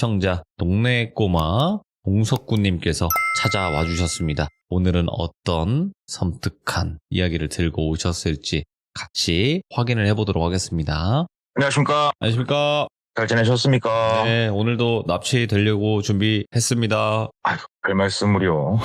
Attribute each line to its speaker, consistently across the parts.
Speaker 1: 시청자 동네 꼬마 봉석구님께서 찾아와 주셨습니다. 오늘은 어떤 섬뜩한 이야기를 들고 오셨을지 같이 확인을 해보도록 하겠습니다.
Speaker 2: 안녕하십니까.
Speaker 1: 안녕하십니까?
Speaker 2: 잘 지내셨습니까?
Speaker 1: 네, 오늘도 납치되려고 준비했습니다.
Speaker 2: 아유, 별 말씀을요.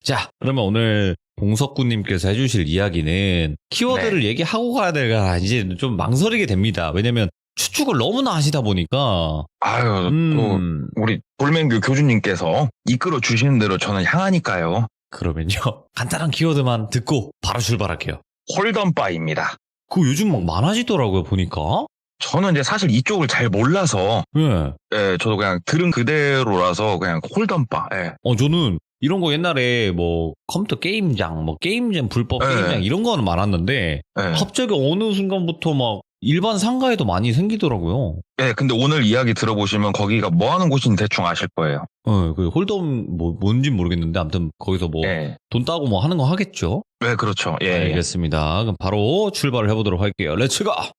Speaker 1: 자, 그러면 오늘 봉석구님께서 해주실 이야기는 키워드를 얘기하고 가야 될까 이제 좀 망설이게 됩니다. 왜냐면 추측을 너무나 하시다 보니까
Speaker 2: 아유, 또 우리 돌맹교 교주님께서 이끌어 주시는 대로 저는 향하니까요.
Speaker 1: 그러면요 간단한 키워드만 듣고 바로 출발할게요.
Speaker 2: 홀덤바입니다.
Speaker 1: 그거 요즘 막 많아지더라고요 보니까.
Speaker 2: 저는 이제 사실 이쪽을 잘 몰라서
Speaker 1: 예.
Speaker 2: 예, 저도 그냥 들은 그대로라서 그냥 홀덤바. 예.
Speaker 1: 저는 이런 거 옛날에 뭐 컴퓨터 게임장, 뭐 게임장 불법
Speaker 2: 네.
Speaker 1: 게임장 이런 거는 많았는데
Speaker 2: 예.
Speaker 1: 갑자기 어느 순간부터 막 일반 상가에도 많이 생기더라고요.
Speaker 2: 예, 근데 오늘 이야기 들어보시면 거기가 뭐 하는 곳인지 대충 아실 거예요.
Speaker 1: 그 홀덤 뭐 뭔진 모르겠는데 아무튼 거기서 뭐 돈
Speaker 2: 예.
Speaker 1: 따고 뭐 하는 거 하겠죠.
Speaker 2: 네, 그렇죠. 예.
Speaker 1: 알겠습니다. 그럼 바로 출발을 해보도록 할게요. 렛츠가.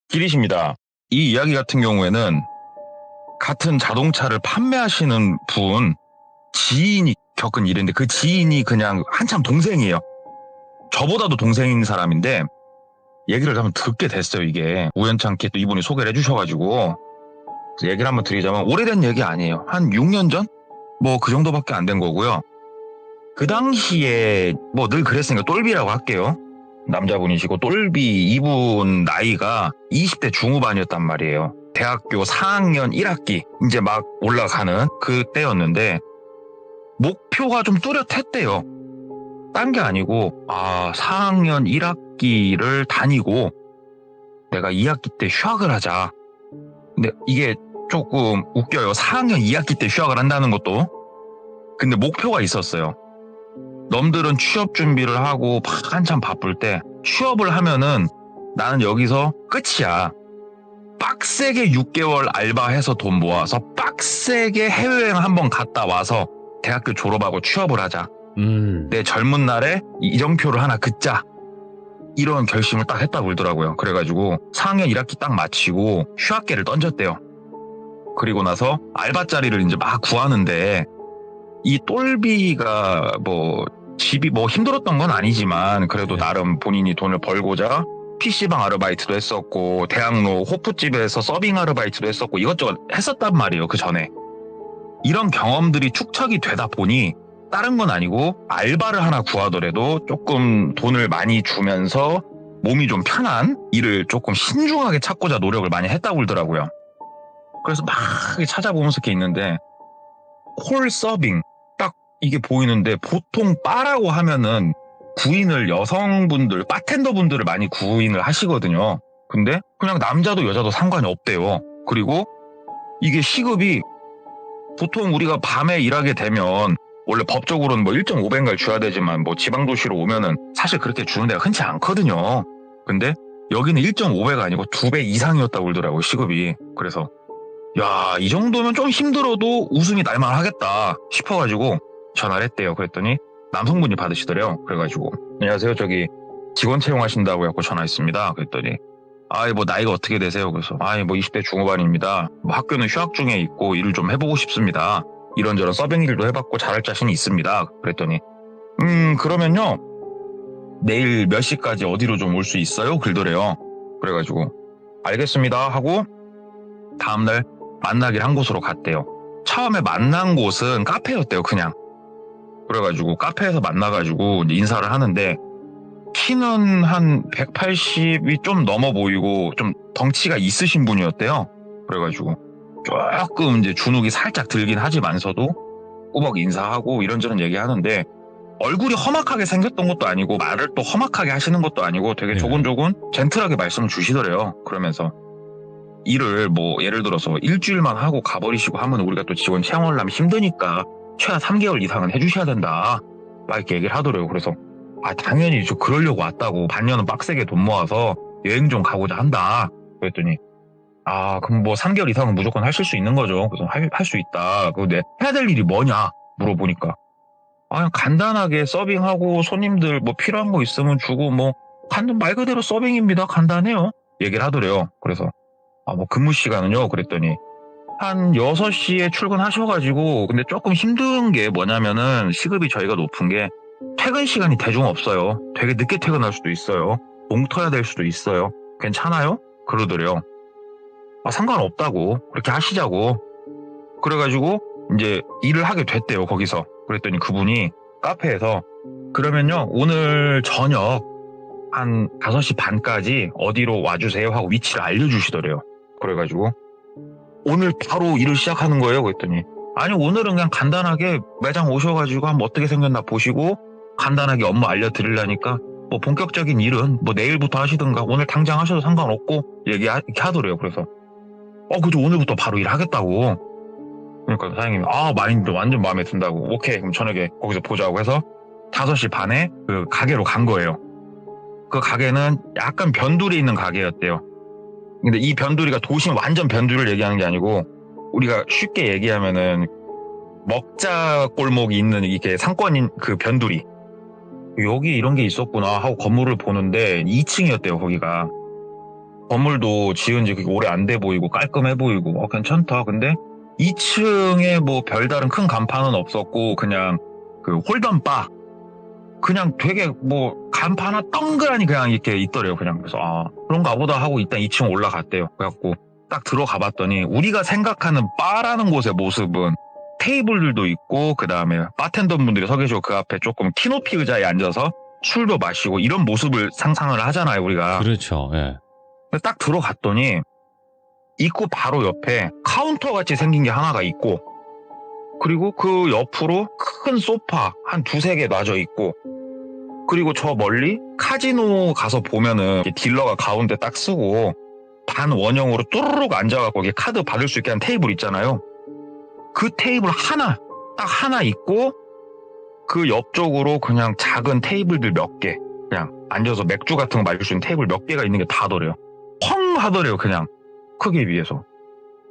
Speaker 2: 길이십니다. 이 이야기 같은 경우에는 같은 자동차를 판매하시는 분 지인이 겪은 일인데 그 지인이 그냥 한참 동생이에요. 저보다도 동생인 사람인데 얘기를 한번 듣게 됐어요. 이게 우연찮게 또 이분이 소개를 해주셔가지고 얘기를 한번 드리자면 오래된 얘기 아니에요. 한 6년 전? 뭐 그 정도밖에 안 된 거고요. 그 당시에 뭐 늘 그랬으니까 똘비라고 할게요. 남자분이시고 똘비 이분 나이가 20대 중후반이었단 말이에요. 대학교 4학년 1학기 이제 막 올라가는 그때였는데 목표가 좀 뚜렷했대요. 딴 게 아니고 4학년 1학기를 다니고 내가 2학기 때 휴학을 하자. 근데 이게 조금 웃겨요. 4학년 2학기 때 휴학을 한다는 것도. 근데 목표가 있었어요. 넘들은 취업 준비를 하고 한참 바쁠 때 취업을 하면은 나는 여기서 끝이야. 빡세게 6개월 알바해서 돈 모아서 빡세게 해외여행 한번 갔다 와서 대학교 졸업하고 취업을 하자. 내 젊은 날에 이정표를 하나 긋자. 이런 결심을 딱 했다고 그러더라고요. 그래가지고 4학년 1학기 딱 마치고 휴학계를 던졌대요. 그리고 나서 알바 자리를 이제 막 구하는데 이 똘비가 뭐 집이 뭐 힘들었던 건 아니지만 그래도 나름 본인이 돈을 벌고자 PC방 아르바이트도 했었고 대학로 호프집에서 서빙 아르바이트도 했었고 이것저것 했었단 말이에요. 그 전에. 이런 경험들이 축적이 되다 보니 다른 건 아니고 알바를 하나 구하더라도 조금 돈을 많이 주면서 몸이 좀 편한 일을 조금 신중하게 찾고자 노력을 많이 했다고 그러더라고요. 그래서 막 찾아보면서 이렇게 있는데 콜 서빙 딱 이게 보이는데 보통 바라고 하면은 구인을 여성분들 바텐더분들을 많이 구인을 하시거든요. 근데 그냥 남자도 여자도 상관이 없대요. 그리고 이게 시급이 보통 우리가 밤에 일하게 되면 원래 법적으로는 뭐 1.5배인가를 줘야 되지만 뭐 지방도시로 오면은 사실 그렇게 주는 데가 흔치 않거든요. 근데 여기는 1.5배가 아니고 2배 이상이었다고 그러더라고요. 시급이. 그래서 야, 이 정도면 좀 힘들어도 웃음이 날만 하겠다 싶어가지고 전화를 했대요. 그랬더니 남성분이 받으시더래요. 그래가지고 안녕하세요. 저기 직원 채용하신다고 해갖고 전화했습니다. 그랬더니 뭐 나이가 어떻게 되세요? 그래서 뭐 20대 중후반입니다. 뭐 학교는 휴학 중에 있고 일을 좀 해보고 싶습니다. 이런저런 서빙 일도 해봤고 잘할 자신이 있습니다. 그랬더니 그러면요 내일 몇 시까지 어디로 좀 올 수 있어요? 그러더래요. 그래가지고 알겠습니다 하고 다음날 만나기를 한 곳으로 갔대요. 처음에 만난 곳은 카페였대요. 그냥. 그래가지고 카페에서 만나가지고 이제 인사를 하는데 키는 한 180이 좀 넘어 보이고 좀 덩치가 있으신 분이었대요. 그래가지고 조금 이제 주눅이 살짝 들긴 하지만서도 꾸벅 인사하고 이런저런 얘기하는데 얼굴이 험악하게 생겼던 것도 아니고 말을 또 험악하게 하시는 것도 아니고 되게 조곤조곤 젠틀하게 말씀을 주시더래요. 그러면서 일을 뭐 예를 들어서 일주일만 하고 가버리시고 하면 우리가 또 직원 채용하려면 힘드니까 최하 3개월 이상은 해주셔야 된다. 막 이렇게 얘기를 하더래요. 그래서 당연히 저 그러려고 왔다고 반년은 빡세게 돈 모아서 여행 좀 가고자 한다. 그랬더니 그럼 뭐 3개월 이상은 무조건 하실 수 있는 거죠. 그래서 할 수 있다. 근데 해야 될 일이 뭐냐 물어보니까 그냥 간단하게 서빙하고 손님들 뭐 필요한 거 있으면 주고 뭐 말 그대로 서빙입니다. 간단해요. 얘기를 하더래요. 그래서 뭐 근무 시간은요? 그랬더니 한 6시에 출근하셔가지고 근데 조금 힘든 게 뭐냐면은 시급이 저희가 높은 게 퇴근 시간이 대중 없어요. 되게 늦게 퇴근할 수도 있어요. 뭉터야 될 수도 있어요. 괜찮아요? 그러더래요. 상관없다고 그렇게 하시자고. 그래가지고 이제 일을 하게 됐대요. 거기서. 그랬더니 그분이 카페에서 그러면요 오늘 저녁 한 5시 반까지 어디로 와주세요 하고 위치를 알려주시더래요. 그래가지고 오늘 바로 일을 시작하는 거예요? 그랬더니 아니 오늘은 그냥 간단하게 매장 오셔가지고 한번 어떻게 생겼나 보시고 간단하게 업무 알려드리려니까 뭐 본격적인 일은 뭐 내일부터 하시든가 오늘 당장 하셔도 상관없고 이렇게 하더래요. 그래서 그죠 오늘부터 바로 일하겠다고. 그러니까 사장님이 마인드 완전 마음에 든다고. 오케이 그럼 저녁에 거기서 보자고 해서 5시 반에 그 가게로 간 거예요. 그 가게는 약간 변두리 있는 가게였대요. 근데 이 변두리가 도심 완전 변두리를 얘기하는 게 아니고 우리가 쉽게 얘기하면은 먹자 골목이 있는 이게 상권인 그 변두리. 여기 이런 게 있었구나 하고 건물을 보는데 2층이었대요 거기가. 건물도 지은 지 그렇게 오래 안 돼 보이고 깔끔해 보이고 괜찮다. 근데 2층에 뭐 별다른 큰 간판은 없었고 그냥 그 홀덤바 그냥 되게 뭐 간판 하나 덩그라니 그냥 이렇게 있더래요. 그냥 그래서 그런가 보다 하고 일단 2층 올라갔대요. 그래갖고 딱 들어가 봤더니 우리가 생각하는 바라는 곳의 모습은 테이블들도 있고 그 다음에 바텐더 분들이 서 계시고 그 앞에 조금 키높이 의자에 앉아서 술도 마시고 이런 모습을 상상을 하잖아요 우리가.
Speaker 1: 그렇죠. 예.
Speaker 2: 근데 딱 들어갔더니 입구 바로 옆에 카운터 같이 생긴 게 하나가 있고 그리고 그 옆으로 큰 소파 한 2-3개 놔져 있고 그리고 저 멀리 카지노 가서 보면은 딜러가 가운데 딱 쓰고 반 원형으로 뚜루룩 앉아갖고 거기 카드 받을 수 있게 한 테이블 있잖아요. 그 테이블 하나 딱 하나 있고 그 옆쪽으로 그냥 작은 테이블들 몇 개 그냥 앉아서 맥주 같은 거 마실 수 있는 테이블 몇 개가 있는 게 다더래요. 펑 하더래요 그냥 크기에 비해서.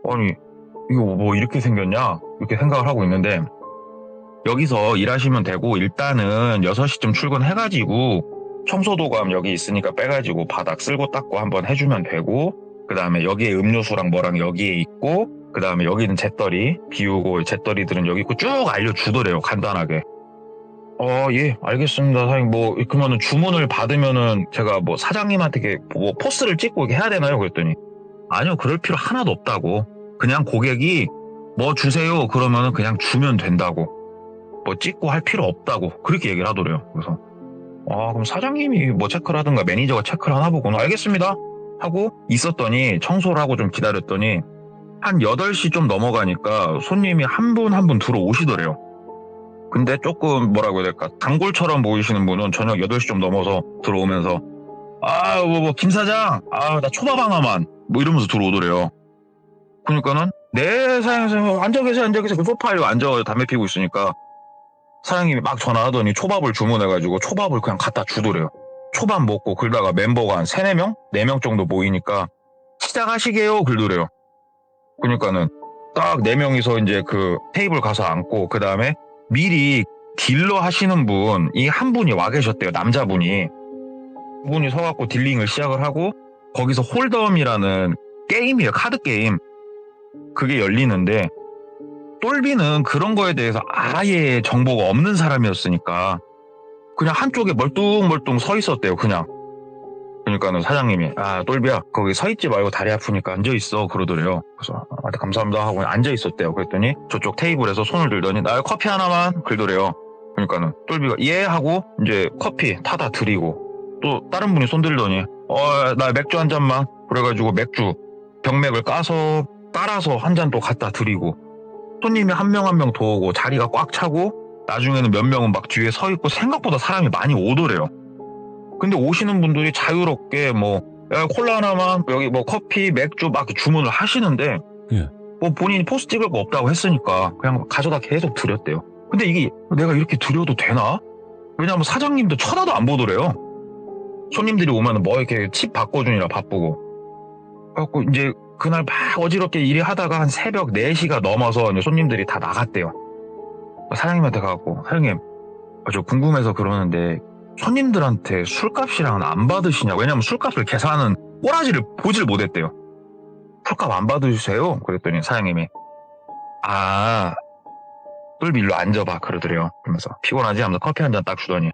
Speaker 2: 아니 이거 뭐 이렇게 생겼냐 이렇게 생각을 하고 있는데 여기서 일하시면 되고 일단은 6시쯤 출근해가지고 청소도감 여기 있으니까 빼가지고 바닥 쓸고 닦고 한번 해주면 되고 그 다음에 여기에 음료수랑 뭐랑 여기에 있고 그 다음에 여기는 재떨이 비우고 재떨이들은 여기 있고 쭉 알려주더래요 간단하게. 예 알겠습니다 사장님. 뭐 그러면은 주문을 받으면은 제가 뭐 사장님한테 뭐 포스를 찍고 이렇게 해야 되나요? 그랬더니 아니요 그럴 필요 하나도 없다고. 그냥 고객이 뭐 주세요 그러면은 그냥 주면 된다고. 뭐 찍고 할 필요 없다고 그렇게 얘기를 하더래요. 그래서 그럼 사장님이 뭐 체크를 하든가 매니저가 체크를 하나 보구나. 알겠습니다 하고 있었더니 청소를 하고 좀 기다렸더니 한 8시 좀 넘어가니까 손님이 한 분 한 분 들어오시더래요. 근데 조금 뭐라고 해야 될까 단골처럼 보이시는 분은 저녁 8시 좀 넘어서 들어오면서 김 사장 나 초밥 하나만 뭐 이러면서 들어오더래요. 그러니까는 네 사장님 앉아 계세요 그 소파에 앉아 담배 피고 있으니까 사장님이 막 전화하더니 초밥을 주문해가지고 초밥을 그냥 갖다 주더래요. 초밥 먹고 그러다가 멤버가 한 3-4명? 4명 정도 모이니까 시작하시게요 그러더래요. 그러니까는 딱 4명이서 이제 그 테이블 가서 앉고 그 다음에 미리 딜러 하시는 분이 한 분이 와 계셨대요. 남자분이. 그분이 서갖고 딜링을 시작을 하고 거기서 홀덤이라는 게임이에요. 카드 게임. 그게 열리는데 똘비는 그런 거에 대해서 아예 정보가 없는 사람이었으니까 그냥 한쪽에 멀뚱멀뚱 서 있었대요. 그냥. 그러니까는 사장님이 똘비야 거기 서 있지 말고 다리 아프니까 앉아있어 그러더래요. 그래서 감사합니다 하고 앉아 있었대요. 그랬더니 저쪽 테이블에서 손을 들더니 나 커피 하나만 그러더래요. 그러니까는 똘비가 예 하고 이제 커피 타다 드리고 또 다른 분이 손 들더니 나 맥주 한 잔만 그래가지고 맥주 병맥을 까서 따라서 한 잔 또 갖다 드리고 손님이 한 명 한 명 더 오고 자리가 꽉 차고 나중에는 몇 명은 막 뒤에 서 있고 생각보다 사람이 많이 오더래요. 근데 오시는 분들이 자유롭게 콜라 하나만 여기 뭐 커피 맥주 막 주문을 하시는데
Speaker 1: 예.
Speaker 2: 뭐 본인이 포스 찍을 거 없다고 했으니까 그냥 가져다 계속 드렸대요. 근데 이게 내가 이렇게 드려도 되나? 왜냐면 사장님도 쳐다도 안 보더래요. 손님들이 오면 뭐 이렇게 칩 바꿔주느라 바쁘고. 그래갖고 이제 그날 막 어지럽게 일하다가 한 새벽 4시가 넘어서 이제 손님들이 다 나갔대요. 사장님한테 가갖고 사장님 저 궁금해서 그러는데 손님들한테 술값이랑은 안 받으시냐? 왜냐면 술값을 계산하는 꼬라지를 보질 못했대요. 풀값 안 받으세요? 그랬더니 사장님이 아 똘비 일로 앉아봐 그러더래요. 그러면서 피곤하지? 하면서 커피 한 잔 딱 주더니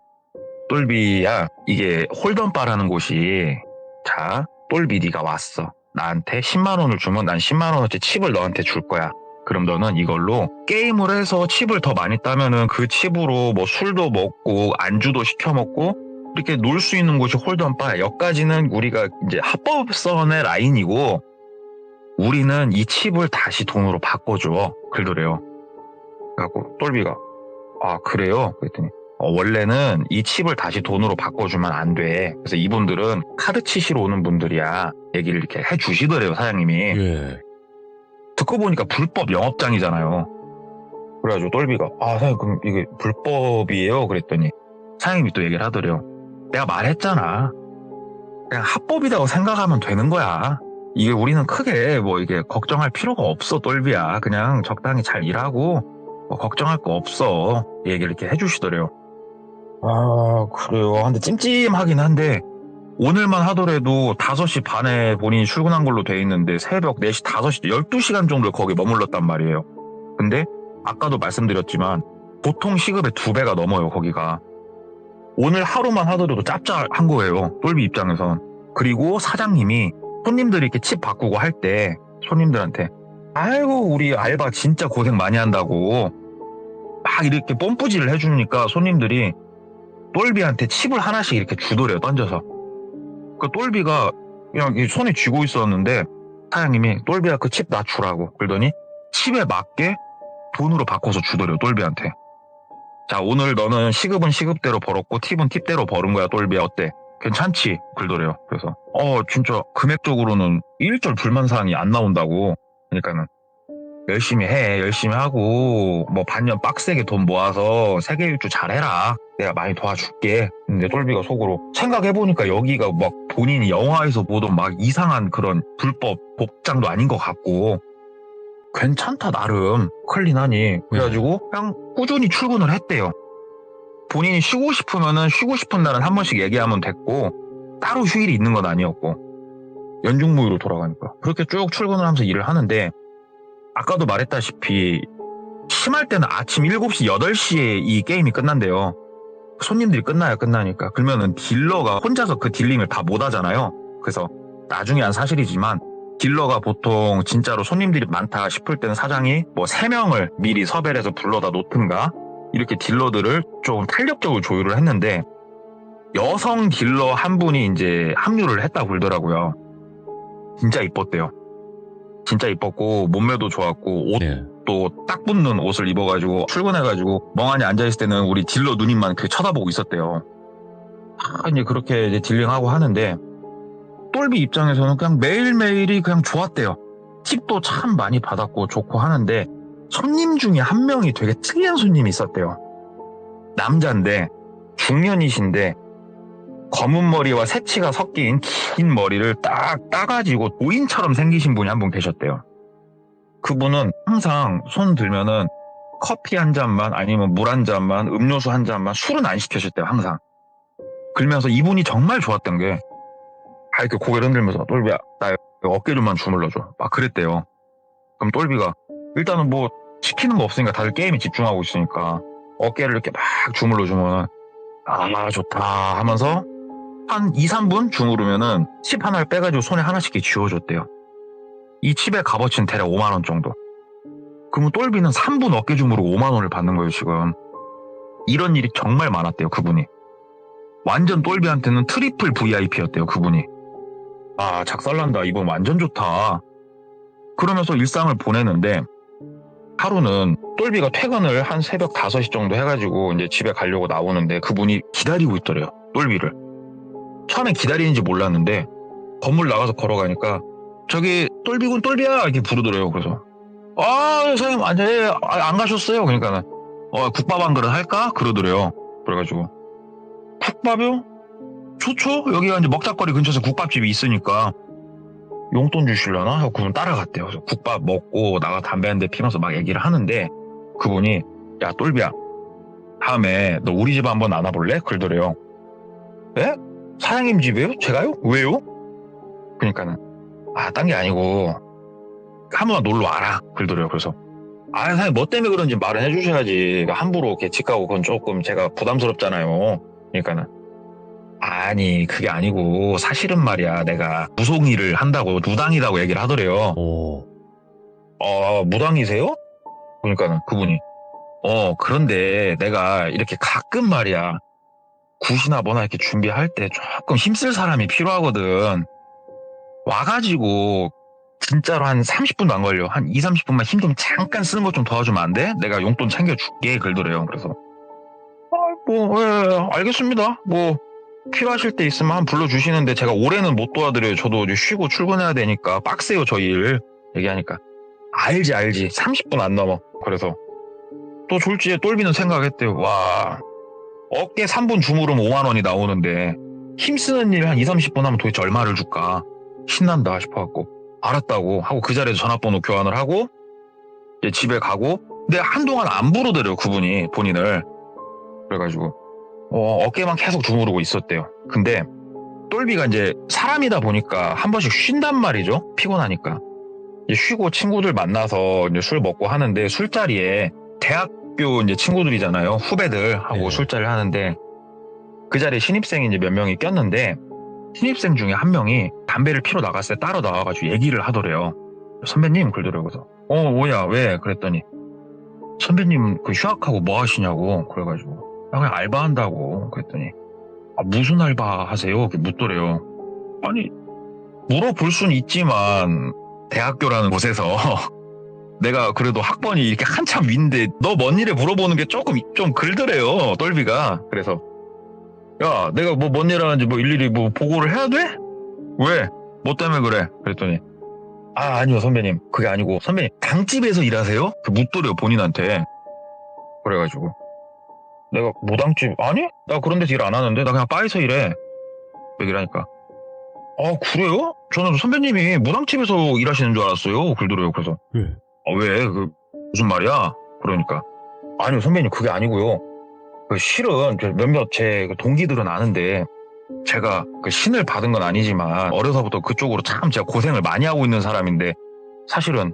Speaker 2: 똘비야 이게 홀덤바라는 곳이 자 똘비 네가 왔어. 나한테 10만 원을 주면 난 10만 원어치 칩을 너한테 줄 거야. 그럼 너는 이걸로 게임을 해서 칩을 더 많이 따면은 그 칩으로 뭐 술도 먹고 안주도 시켜 먹고 이렇게 놀 수 있는 곳이 홀덤바야. 여기까지는 우리가 이제 합법선의 라인이고 우리는 이 칩을 다시 돈으로 바꿔줘. 그러더래요. 그래갖고 똘비가 아 그래요? 그랬더니 원래는 이 칩을 다시 돈으로 바꿔주면 안 돼. 그래서 이분들은 카드 치시러 오는 분들이야. 얘기를 이렇게 해주시더래요 사장님이.
Speaker 1: 예.
Speaker 2: 듣고 보니까 불법 영업장이잖아요. 그래가지고 똘비가 아 사장님 그럼 이게 불법이에요? 그랬더니 사장님이 또 얘기를 하더래요. 내가 말했잖아. 그냥 합법이라고 생각하면 되는 거야. 이게 우리는 크게 뭐 이게 걱정할 필요가 없어 똘비야. 그냥 적당히 잘 일하고 뭐 걱정할 거 없어. 얘기를 이렇게 해주시더래요. 아 그래요. 근데 찜찜하긴 한데 오늘만 하더라도 5시 반에 본인이 출근한 걸로 돼 있는데 새벽 4시, 5시, 12시간 정도 거기 머물렀단 말이에요. 근데 아까도 말씀드렸지만 보통 시급의 2배가 넘어요 거기가. 오늘 하루만 하더라도 짭짤한 거예요 똘비 입장에선. 그리고 사장님이 손님들이 이렇게 칩 바꾸고 할 때 손님들한테 아이고 우리 알바 진짜 고생 많이 한다고 막 이렇게 뽐뿌질을 해주니까 손님들이 똘비한테 칩을 하나씩 이렇게 주더래요 던져서. 그 똘비가 그냥 손에 쥐고 있었는데 사장님이 똘비야 그 칩 나 주라고 그러더니 칩에 맞게 돈으로 바꿔서 주더래요 똘비한테. 자 오늘 너는 시급은 시급대로 벌었고 팁은 팁대로 벌은 거야 똘비야 어때? 괜찮지? 그러더래요. 그래서 진짜 금액적으로는 일절 불만사항이 안 나온다고. 그러니까는 열심히 해 열심히 하고 뭐 반년 빡세게 돈 모아서 세계 일주 잘해라. 내가 많이 도와줄게. 근데 똘비가 속으로 생각해보니까 여기가 막 본인이 영화에서 보던 막 이상한 그런 불법 복장도 아닌 것 같고 괜찮다 나름 클린하니. 그래가지고 그냥 꾸준히 출근을 했대요. 본인이 쉬고 싶으면은 쉬고 싶은 날은 한 번씩 얘기하면 됐고 따로 휴일이 있는 건 아니었고 연중무휴로 돌아가니까 그렇게 쭉 출근을 하면서 일을 하는데 아까도 말했다시피 심할 때는 아침 7시, 8시에 이 게임이 끝난대요. 손님들이 끝나니까. 그러면은 딜러가 혼자서 그 딜링을 다 못 하잖아요. 그래서 나중에 한 사실이지만 딜러가 보통 진짜로 손님들이 많다 싶을 때는 사장이 뭐 3명을 미리 섭외를 해서 불러다 놓든가 이렇게 딜러들을 좀 탄력적으로 조율을 했는데 여성 딜러 한 분이 이제 합류를 했다고 그러더라고요. 진짜 이뻤대요. 진짜 이뻤고 몸매도 좋았고 옷도 딱 붙는 옷을 입어가지고 출근해가지고 멍하니 앉아있을 때는 우리 딜러 누님만 그 쳐다보고 있었대요. 이제 그렇게 이제 딜링하고 하는데 똘비 입장에서는 그냥 매일매일이 그냥 좋았대요. 팁도 참 많이 받았고 좋고 하는데 손님 중에 한 명이 되게 특이한 손님이 있었대요. 남자인데 중년이신데 검은 머리와 새치가 섞인 긴 머리를 딱 따가지고 노인처럼 생기신 분이 한 분 계셨대요. 그분은 항상 손 들면은 커피 한 잔만 아니면 물 한 잔만 음료수 한 잔만 술은 안 시켜주셨대요 항상. 그러면서 이분이 정말 좋았던 게 이렇게 고개를 흔들면서 똘비야 나 어깨 좀만 주물러줘 막 그랬대요. 그럼 똘비가 일단은 뭐 시키는 거 없으니까 다들 게임에 집중하고 있으니까 어깨를 이렇게 막 주물러주면 아 좋다 하면서 한 2, 3분 주무르면은 칩 하나를 빼가지고 손에 하나씩 쥐어줬대요. 이 칩의 값어치는 대략 5만 원 정도. 그러면 똘비는 3분 어깨 주무르고 5만 원을 받는 거예요 지금. 이런 일이 정말 많았대요 그분이. 완전 똘비한테는 트리플 VIP였대요 그분이. 아 작살난다 이분 완전 좋다. 그러면서 일상을 보내는데 하루는 똘비가 퇴근을 한 새벽 5시 정도 해가지고 이제 집에 가려고 나오는데 그분이 기다리고 있더래요 똘비를. 처음엔 기다리는지 몰랐는데 건물 나가서 걸어가니까 저기 똘비군 똘비야 이렇게 부르더래요. 그래서 사장님 안 가셨어요? 그러니까는 국밥 한 그릇 할까? 그러더래요. 그래가지고 국밥이요? 좋죠. 여기가 이제 먹자거리 근처에서 국밥집이 있으니까 용돈 주시려나? 하고 그분 따라갔대요. 그래서 국밥 먹고 나가 담배 한 대 피면서 막 얘기를 하는데 그분이 야 똘비야 다음에 너 우리 집 한번 안아볼래? 그러더래요. 네? 사장님 집이에요? 제가요? 왜요? 그러니까는 딴 게 아니고 한 번만 놀러 와라. 그러더래요. 그래서 사장님 뭐 때문에 그런지 말을 해주셔야지. 그러니까 함부로 이렇게 집 가고 그건 조금 제가 부담스럽잖아요. 그러니까는 아니 그게 아니고 사실은 말이야 내가 무속일을 한다고 무당이라고 얘기를 하더래요.
Speaker 1: 오.
Speaker 2: 무당이세요? 그러니까는 그분이 그런데 내가 이렇게 가끔 말이야 굿이나 뭐나 이렇게 준비할 때 조금 힘쓸 사람이 필요하거든. 와가지고 진짜로 한 30분도 안 걸려. 한 2, 30분만 힘 좀 잠깐 쓰는 거 좀 도와주면 안 돼? 내가 용돈 챙겨줄게. 그러더래요. 그래서 알겠습니다. 뭐 필요하실 때 있으면 한번 불러주시는데 제가 올해는 못 도와드려요. 저도 이제 쉬고 출근해야 되니까 빡세요 저 일. 얘기하니까 알지 30분 안 넘어. 그래서 또 졸지에 똘비는 생각했대요. 와 어깨 3분 주무르면 5만 원이 나오는데 힘쓰는 일 한 2, 30분 하면 도대체 얼마를 줄까? 신난다 싶어갖고 알았다고 하고 그 자리에서 전화번호 교환을 하고 이제 집에 가고 근데 한동안 안 부르더래요 그분이 본인을. 그래가지고 어깨만 계속 주무르고 있었대요. 근데 똘비가 이제 사람이다 보니까 한 번씩 쉰단 말이죠. 피곤하니까 이제 쉬고 친구들 만나서 이제 술 먹고 하는데 술자리에 대학교 이제 친구들이잖아요. 후배들하고
Speaker 1: 네.
Speaker 2: 술자리를 하는데 그 자리에 신입생이 이제 몇 명이 꼈는데 신입생 중에 한 명이 담배를 피러 나갔을 때 따로 나와가지고 얘기를 하더래요. 선배님 그러더래요. 그래서 뭐야 왜? 그랬더니 선배님 그 휴학하고 뭐 하시냐고. 그래가지고 그냥 알바한다고. 그랬더니 무슨 알바 하세요? 이렇게 묻더래요. 아니 물어볼 순 있지만 대학교라는 곳에서 내가 그래도 학번이 이렇게 한참 위인데 너 뭔 일에 물어보는 게 조금 좀 글더래요 똘비가. 그래서 야 내가 뭐 뭔 일 하는지 뭐 일일이 뭐 보고를 해야 돼? 왜? 뭐 때문에 그래? 그랬더니 아니요 선배님 그게 아니고 선배님 당집에서 일하세요? 묻더래요 본인한테. 그래가지고 내가 무당집 아니? 나 그런 데서 일 안 하는데 나 그냥 바에서 일해. 얘기를 하니까 그래요? 저는 선배님이 무당집에서 일하시는 줄 알았어요. 그러더래요. 그래서
Speaker 1: 네.
Speaker 2: 왜? 무슨 말이야? 그러니까 아니요 선배님 그게 아니고요. 실은 몇몇 제 동기들은 아는데 제가 신을 받은 건 아니지만 어려서부터 그쪽으로 참 제가 고생을 많이 하고 있는 사람인데 사실은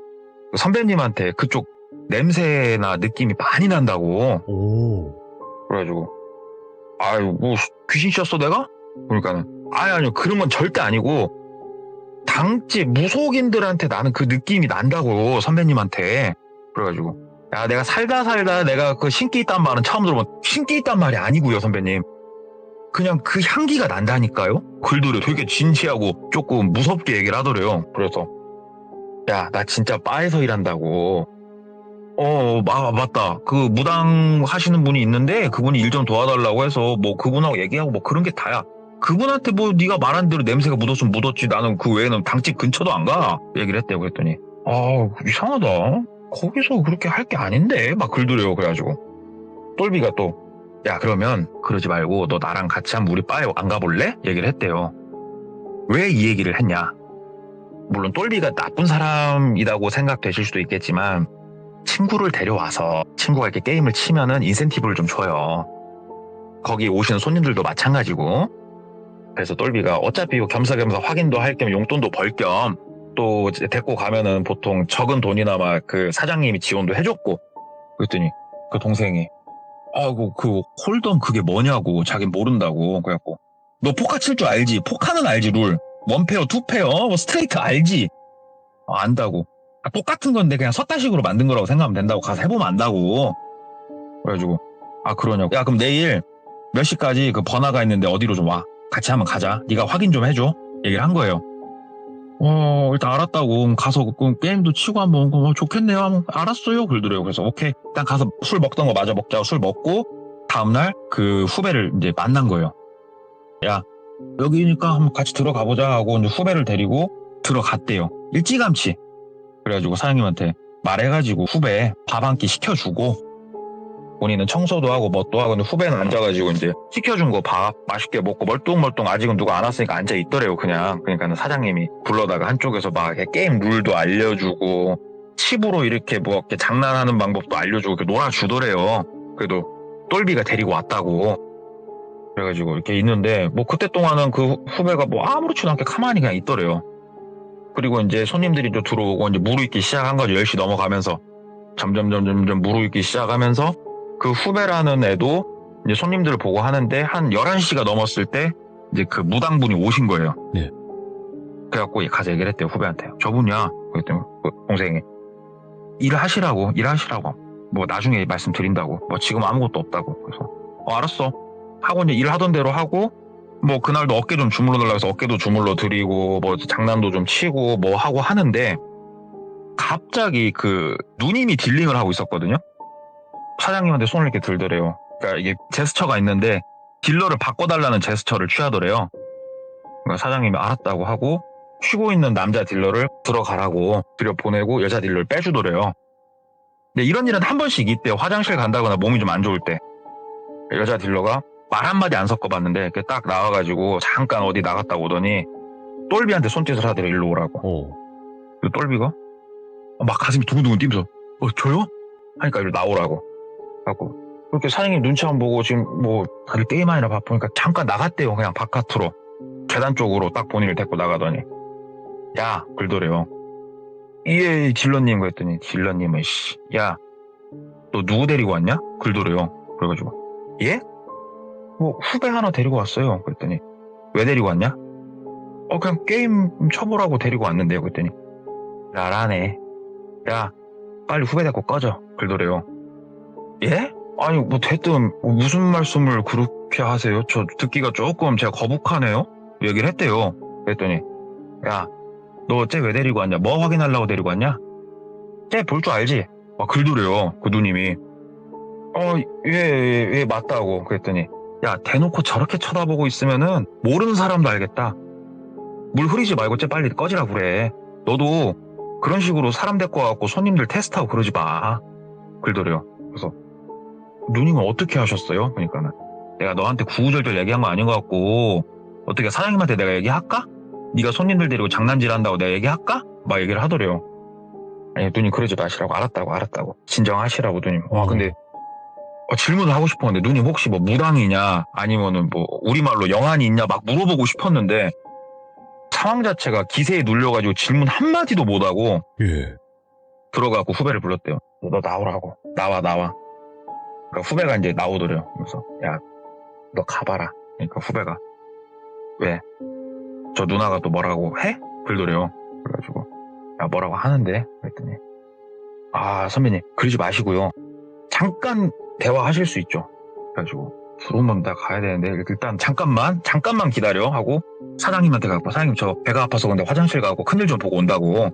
Speaker 2: 선배님한테 그쪽 냄새나 느낌이 많이 난다고.
Speaker 1: 오.
Speaker 2: 그래가지고 뭐 귀신 씌었어 내가? 그러니까는 아니요 그런 건 절대 아니고 당집 무속인들한테 나는 그 느낌이 난다고 선배님한테. 그래가지고 야 내가 살다 내가 그 신기 있단 말은 처음 들어본. 신기 있단 말이 아니고요 선배님. 그냥 그 향기가 난다니까요. 글들이 되게 진지하고 조금 무섭게 얘기를 하더래요. 그래서 야 나 진짜 바에서 일한다고. 맞다. 그 무당 하시는 분이 있는데 그분이 일 좀 도와달라고 해서 뭐 그분하고 얘기하고 뭐 그런 게 다야. 그분한테 뭐 네가 말한 대로 냄새가 묻었으면 묻었지 나는 그 외에는 당집 근처도 안 가. 얘기를 했대요. 그랬더니 이상하다. 거기서 그렇게 할 게 아닌데 막 글더래요. 그래가지고 똘비가 또 야 그러면 그러지 말고 너 나랑 같이 한번 우리 바에 안 가볼래? 얘기를 했대요. 왜 이 얘기를 했냐. 물론 똘비가 나쁜 사람이라고 생각되실 수도 있겠지만 친구를 데려와서 친구가 이렇게 게임을 치면은 인센티브를 좀 줘요. 거기 오시는 손님들도 마찬가지고. 그래서 똘비가 어차피 겸사겸사 확인도 할 겸 용돈도 벌 겸 또 데리고 가면은 보통 적은 돈이나마 그 사장님이 지원도 해줬고. 그랬더니 그 동생이 그 홀덤 그게 뭐냐고. 자긴 모른다고. 그래갖고 너 포카 칠 줄 알지? 포카는 알지 룰. 원페어 투페어 뭐 스트레이트 알지? 안다고. 똑같은 건데 그냥 섰다식으로 만든 거라고 생각하면 된다고. 가서 해보면 안다고. 그래가지고 그러냐고. 야 그럼 내일 몇 시까지 그 번화가 있는데 어디로 좀 와. 같이 한번 가자. 네가 확인 좀 해줘. 얘기를 한 거예요. 일단 알았다고. 가서 게임도 치고 한번 좋겠네요. 하면 알았어요. 그러더래요. 그래서 오케이. 일단 가서 술 먹던 거 마저 먹자고 술 먹고 다음날 그 후배를 이제 만난 거예요. 야 여기니까 한번 같이 들어가 보자 하고 이제 후배를 데리고 들어갔대요. 일찌감치. 그래가지고 사장님한테 말해가지고 후배 밥 한 끼 시켜주고 본인은 청소도 하고 뭣도 하고 후배는 앉아가지고 이제 시켜준 거 밥 맛있게 먹고 멀뚱멀뚱 아직은 누가 안 왔으니까 앉아 있더래요. 그러니까는 사장님이 불러다가 한쪽에서 막 게임 룰도 알려주고 칩으로 이렇게 뭐 이렇게 장난하는 방법도 알려주고 이렇게 놀아주더래요. 그래도 똘비가 데리고 왔다고. 그래가지고 이렇게 있는데 뭐 그때 동안은 그 후배가 뭐 아무렇지도 않게 가만히 그냥 있더래요. 그리고 이제 손님들이 또 들어오고 이제 무르익기 시작한 거죠. 10시 넘어가면서. 점점 무르익기 시작하면서 그 후배라는 애도 이제 손님들을 보고 하는데 한 11시가 넘었을 때 이제 그 무당분이 오신 거예요.
Speaker 1: 네.
Speaker 2: 그래갖고 가서 얘기를 했대요. 후배한테. 저분이야. 그랬더니 그 동생이. 일하시라고. 뭐 나중에 말씀드린다고. 뭐 지금 아무것도 없다고. 그래서 알았어. 하고 이제 일하던 대로 하고 뭐 그날도 어깨 좀 주물러 달라고 해서 어깨도 주물러 드리고 뭐 장난도 좀 치고 뭐 하고 하는데 갑자기 그 누님이 딜링을 하고 있었거든요. 사장님한테 손을 이렇게 들더래요. 그러니까 이게 제스처가 있는데 딜러를 바꿔달라는 제스처를 취하더래요. 그러니까 사장님이 알았다고 하고 쉬고 있는 남자 딜러를 들어가라고 들여보내고 여자 딜러를 빼주더래요. 근데 이런 일은 한 번씩 있대요. 화장실 간다거나 몸이 좀 안 좋을 때 여자 딜러가 말 한마디 안 섞어봤는데 딱 나와가지고 잠깐 어디 나갔다 오더니 똘비한테 손짓을 하더래. 일로 오라고. 그 똘비가 막 가슴이 두근두근 뛰면서 저요? 하니까 일로 나오라고 하고 그렇게 사장님 눈치 안 보고 지금 뭐 다들 게임하느라 바쁘니까 잠깐 나갔대요. 그냥 바깥으로 계단 쪽으로 딱 본인을 데리고 나가더니 야 그러더래요. 예 딜러님 그랬더니 딜러님은 야 너 누구 데리고 왔냐? 그러더래요. 그래가지고 예? 뭐 후배 하나 데리고 왔어요. 그랬더니 왜 데리고 왔냐? 그냥 게임 쳐보라고 데리고 왔는데요. 그랬더니 나라네. 야 빨리 후배 데리고 꺼져. 그러더래요. 예? 아니 뭐 됐든 무슨 말씀을 그렇게 하세요? 저 듣기가 조금 제가 거북하네요. 얘기를 했대요. 그랬더니 야 너 쟤 왜 데리고 왔냐? 뭐 확인하려고 데리고 왔냐? 쟤 볼 줄 알지? 막 그러더래요. 그 누님이 예 맞다고. 그랬더니 야 대놓고 저렇게 쳐다보고 있으면은 모르는 사람도 알겠다. 물 흐리지 말고 쟤 빨리 꺼지라 그래. 너도 그런 식으로 사람 데리고 와갖고 손님들 테스트하고 그러지 마. 그러더래요. 그래서 누님은 어떻게 하셨어요? 그러니까는 내가 너한테 구구절절 얘기한 거 아닌 것 같고 어떻게 사장님한테 내가 얘기할까? 네가 손님들 데리고 장난질한다고 내가 얘기할까? 막 얘기를 하더래요. 아니 누님 그러지 마시라고. 알았다고 진정하시라고 누님. 와 근데 질문을 하고 싶었는데 누님 혹시 뭐 무당이냐 아니면은 뭐 우리말로 영안이 있냐 막 물어보고 싶었는데 상황 자체가 기세에 눌려가지고 질문 한마디도 못하고 들어가고 후배를 불렀대요. 너 나오라고. 나와. 그러니까 후배가 이제 나오더래요. 그래서 야 너 가봐라. 그러니까 후배가 왜? 저 누나가 또 뭐라고 해? 그러더래요. 그래가지고 야 뭐라고 하는데? 그랬더니 선배님 그러지 마시고요. 잠깐 대화하실 수 있죠. 그래가지고 부르면 나 가야 되는데 일단 잠깐만 기다려 하고 사장님한테 가고 사장님 저 배가 아파서 근데 화장실 가고 큰일 좀 보고 온다고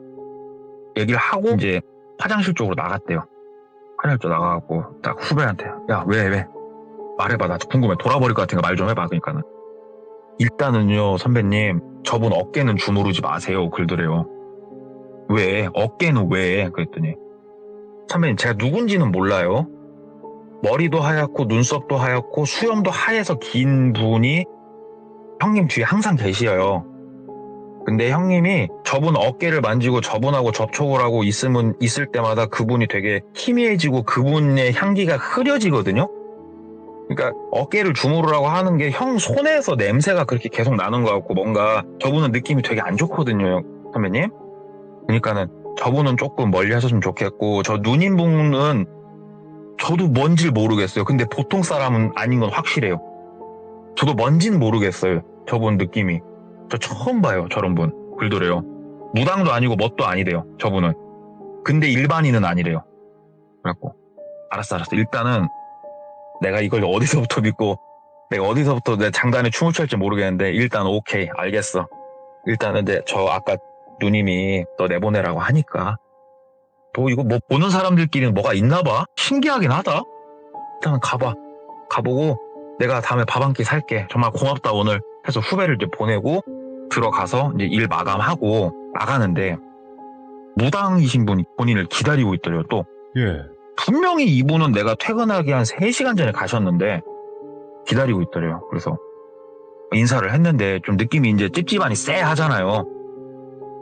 Speaker 2: 얘기를 하고 이제 화장실 쪽으로 나갔대요. 화장실 쪽 나가고 딱 후배한테 야 왜 말해봐. 나 궁금해. 돌아버릴 것 같으니까 말 좀 해봐. 그러니까는 일단은요 선배님 저분 어깨는 주무르지 마세요. 그러더래요. 왜? 어깨는 왜? 그랬더니 선배님 제가 누군지는 몰라요. 머리도 하얗고 눈썹도 하얗고 수염도 하얘서 긴 분이 형님 뒤에 항상 계시어요. 근데 형님이 저분 어깨를 만지고 저분하고 접촉을 하고 있을 때마다 그분이 되게 희미해지고 그분의 향기가 흐려지거든요. 그러니까 어깨를 주무르라고 하는 게 형 손에서 냄새가 그렇게 계속 나는 것 같고 뭔가 저분은 느낌이 되게 안 좋거든요. 선배님. 그러니까는 저분은 조금 멀리 하셨으면 좋겠고 저 누님 분은 저도 뭔지 모르겠어요. 근데 보통 사람은 아닌 건 확실해요. 저도 뭔진 모르겠어요. 저분 느낌이. 저 처음 봐요. 저런 분. 그러더래요. 무당도 아니고 뭣도 아니래요. 저분은. 근데 일반인은 아니래요. 그래갖고 알았어. 일단은 내가 이걸 어디서부터 믿고 내가 어디서부터 내 장단에 춤을 출지 모르겠는데 일단 오케이 알겠어. 일단은 근데 저 아까 누님이 너 내보내라고 하니까 또 이거 뭐 보는 사람들끼리는 뭐가 있나 봐. 신기하긴 하다. 일단 가보고 내가 다음에 밥 한 끼 살게. 정말 고맙다 오늘 해서 후배를 이제 보내고 들어가서 이제 일 마감하고 나가는데 무당이신 분이 본인을 기다리고 있더래요. 또 분명히 이분은 내가 퇴근하기 한 3시간 전에 가셨는데 기다리고 있더래요. 그래서 인사를 했는데 좀 느낌이 이제 찝찝하니 쎄하잖아요.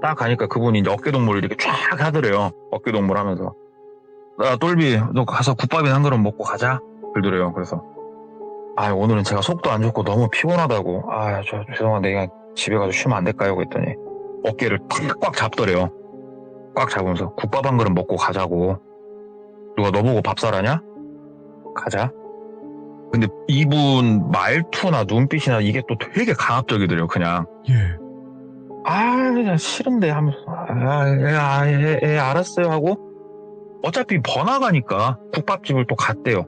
Speaker 2: 딱 가니까 그분이 이제 어깨동무를 이렇게 쫙 하더래요. 어깨동무를 하면서 야 똘비 너 가서 국밥이나 한 그릇 먹고 가자 그러더래요. 그래서 오늘은 제가 속도 안 좋고 너무 피곤하다고 저 죄송한데 그냥 집에 가서 쉬면 안 될까요? 그랬더니 어깨를 꽉 잡더래요. 꽉 잡으면서 국밥 한 그릇 먹고 가자고. 누가 너 보고 밥 사라냐? 가자. 근데 이분 말투나 눈빛이나 이게 또 되게 강압적이더래요. 그냥
Speaker 1: 예.
Speaker 2: 그냥 싫은데 하면서 알았어요 하고 어차피 번화가니까 국밥집을 또 갔대요.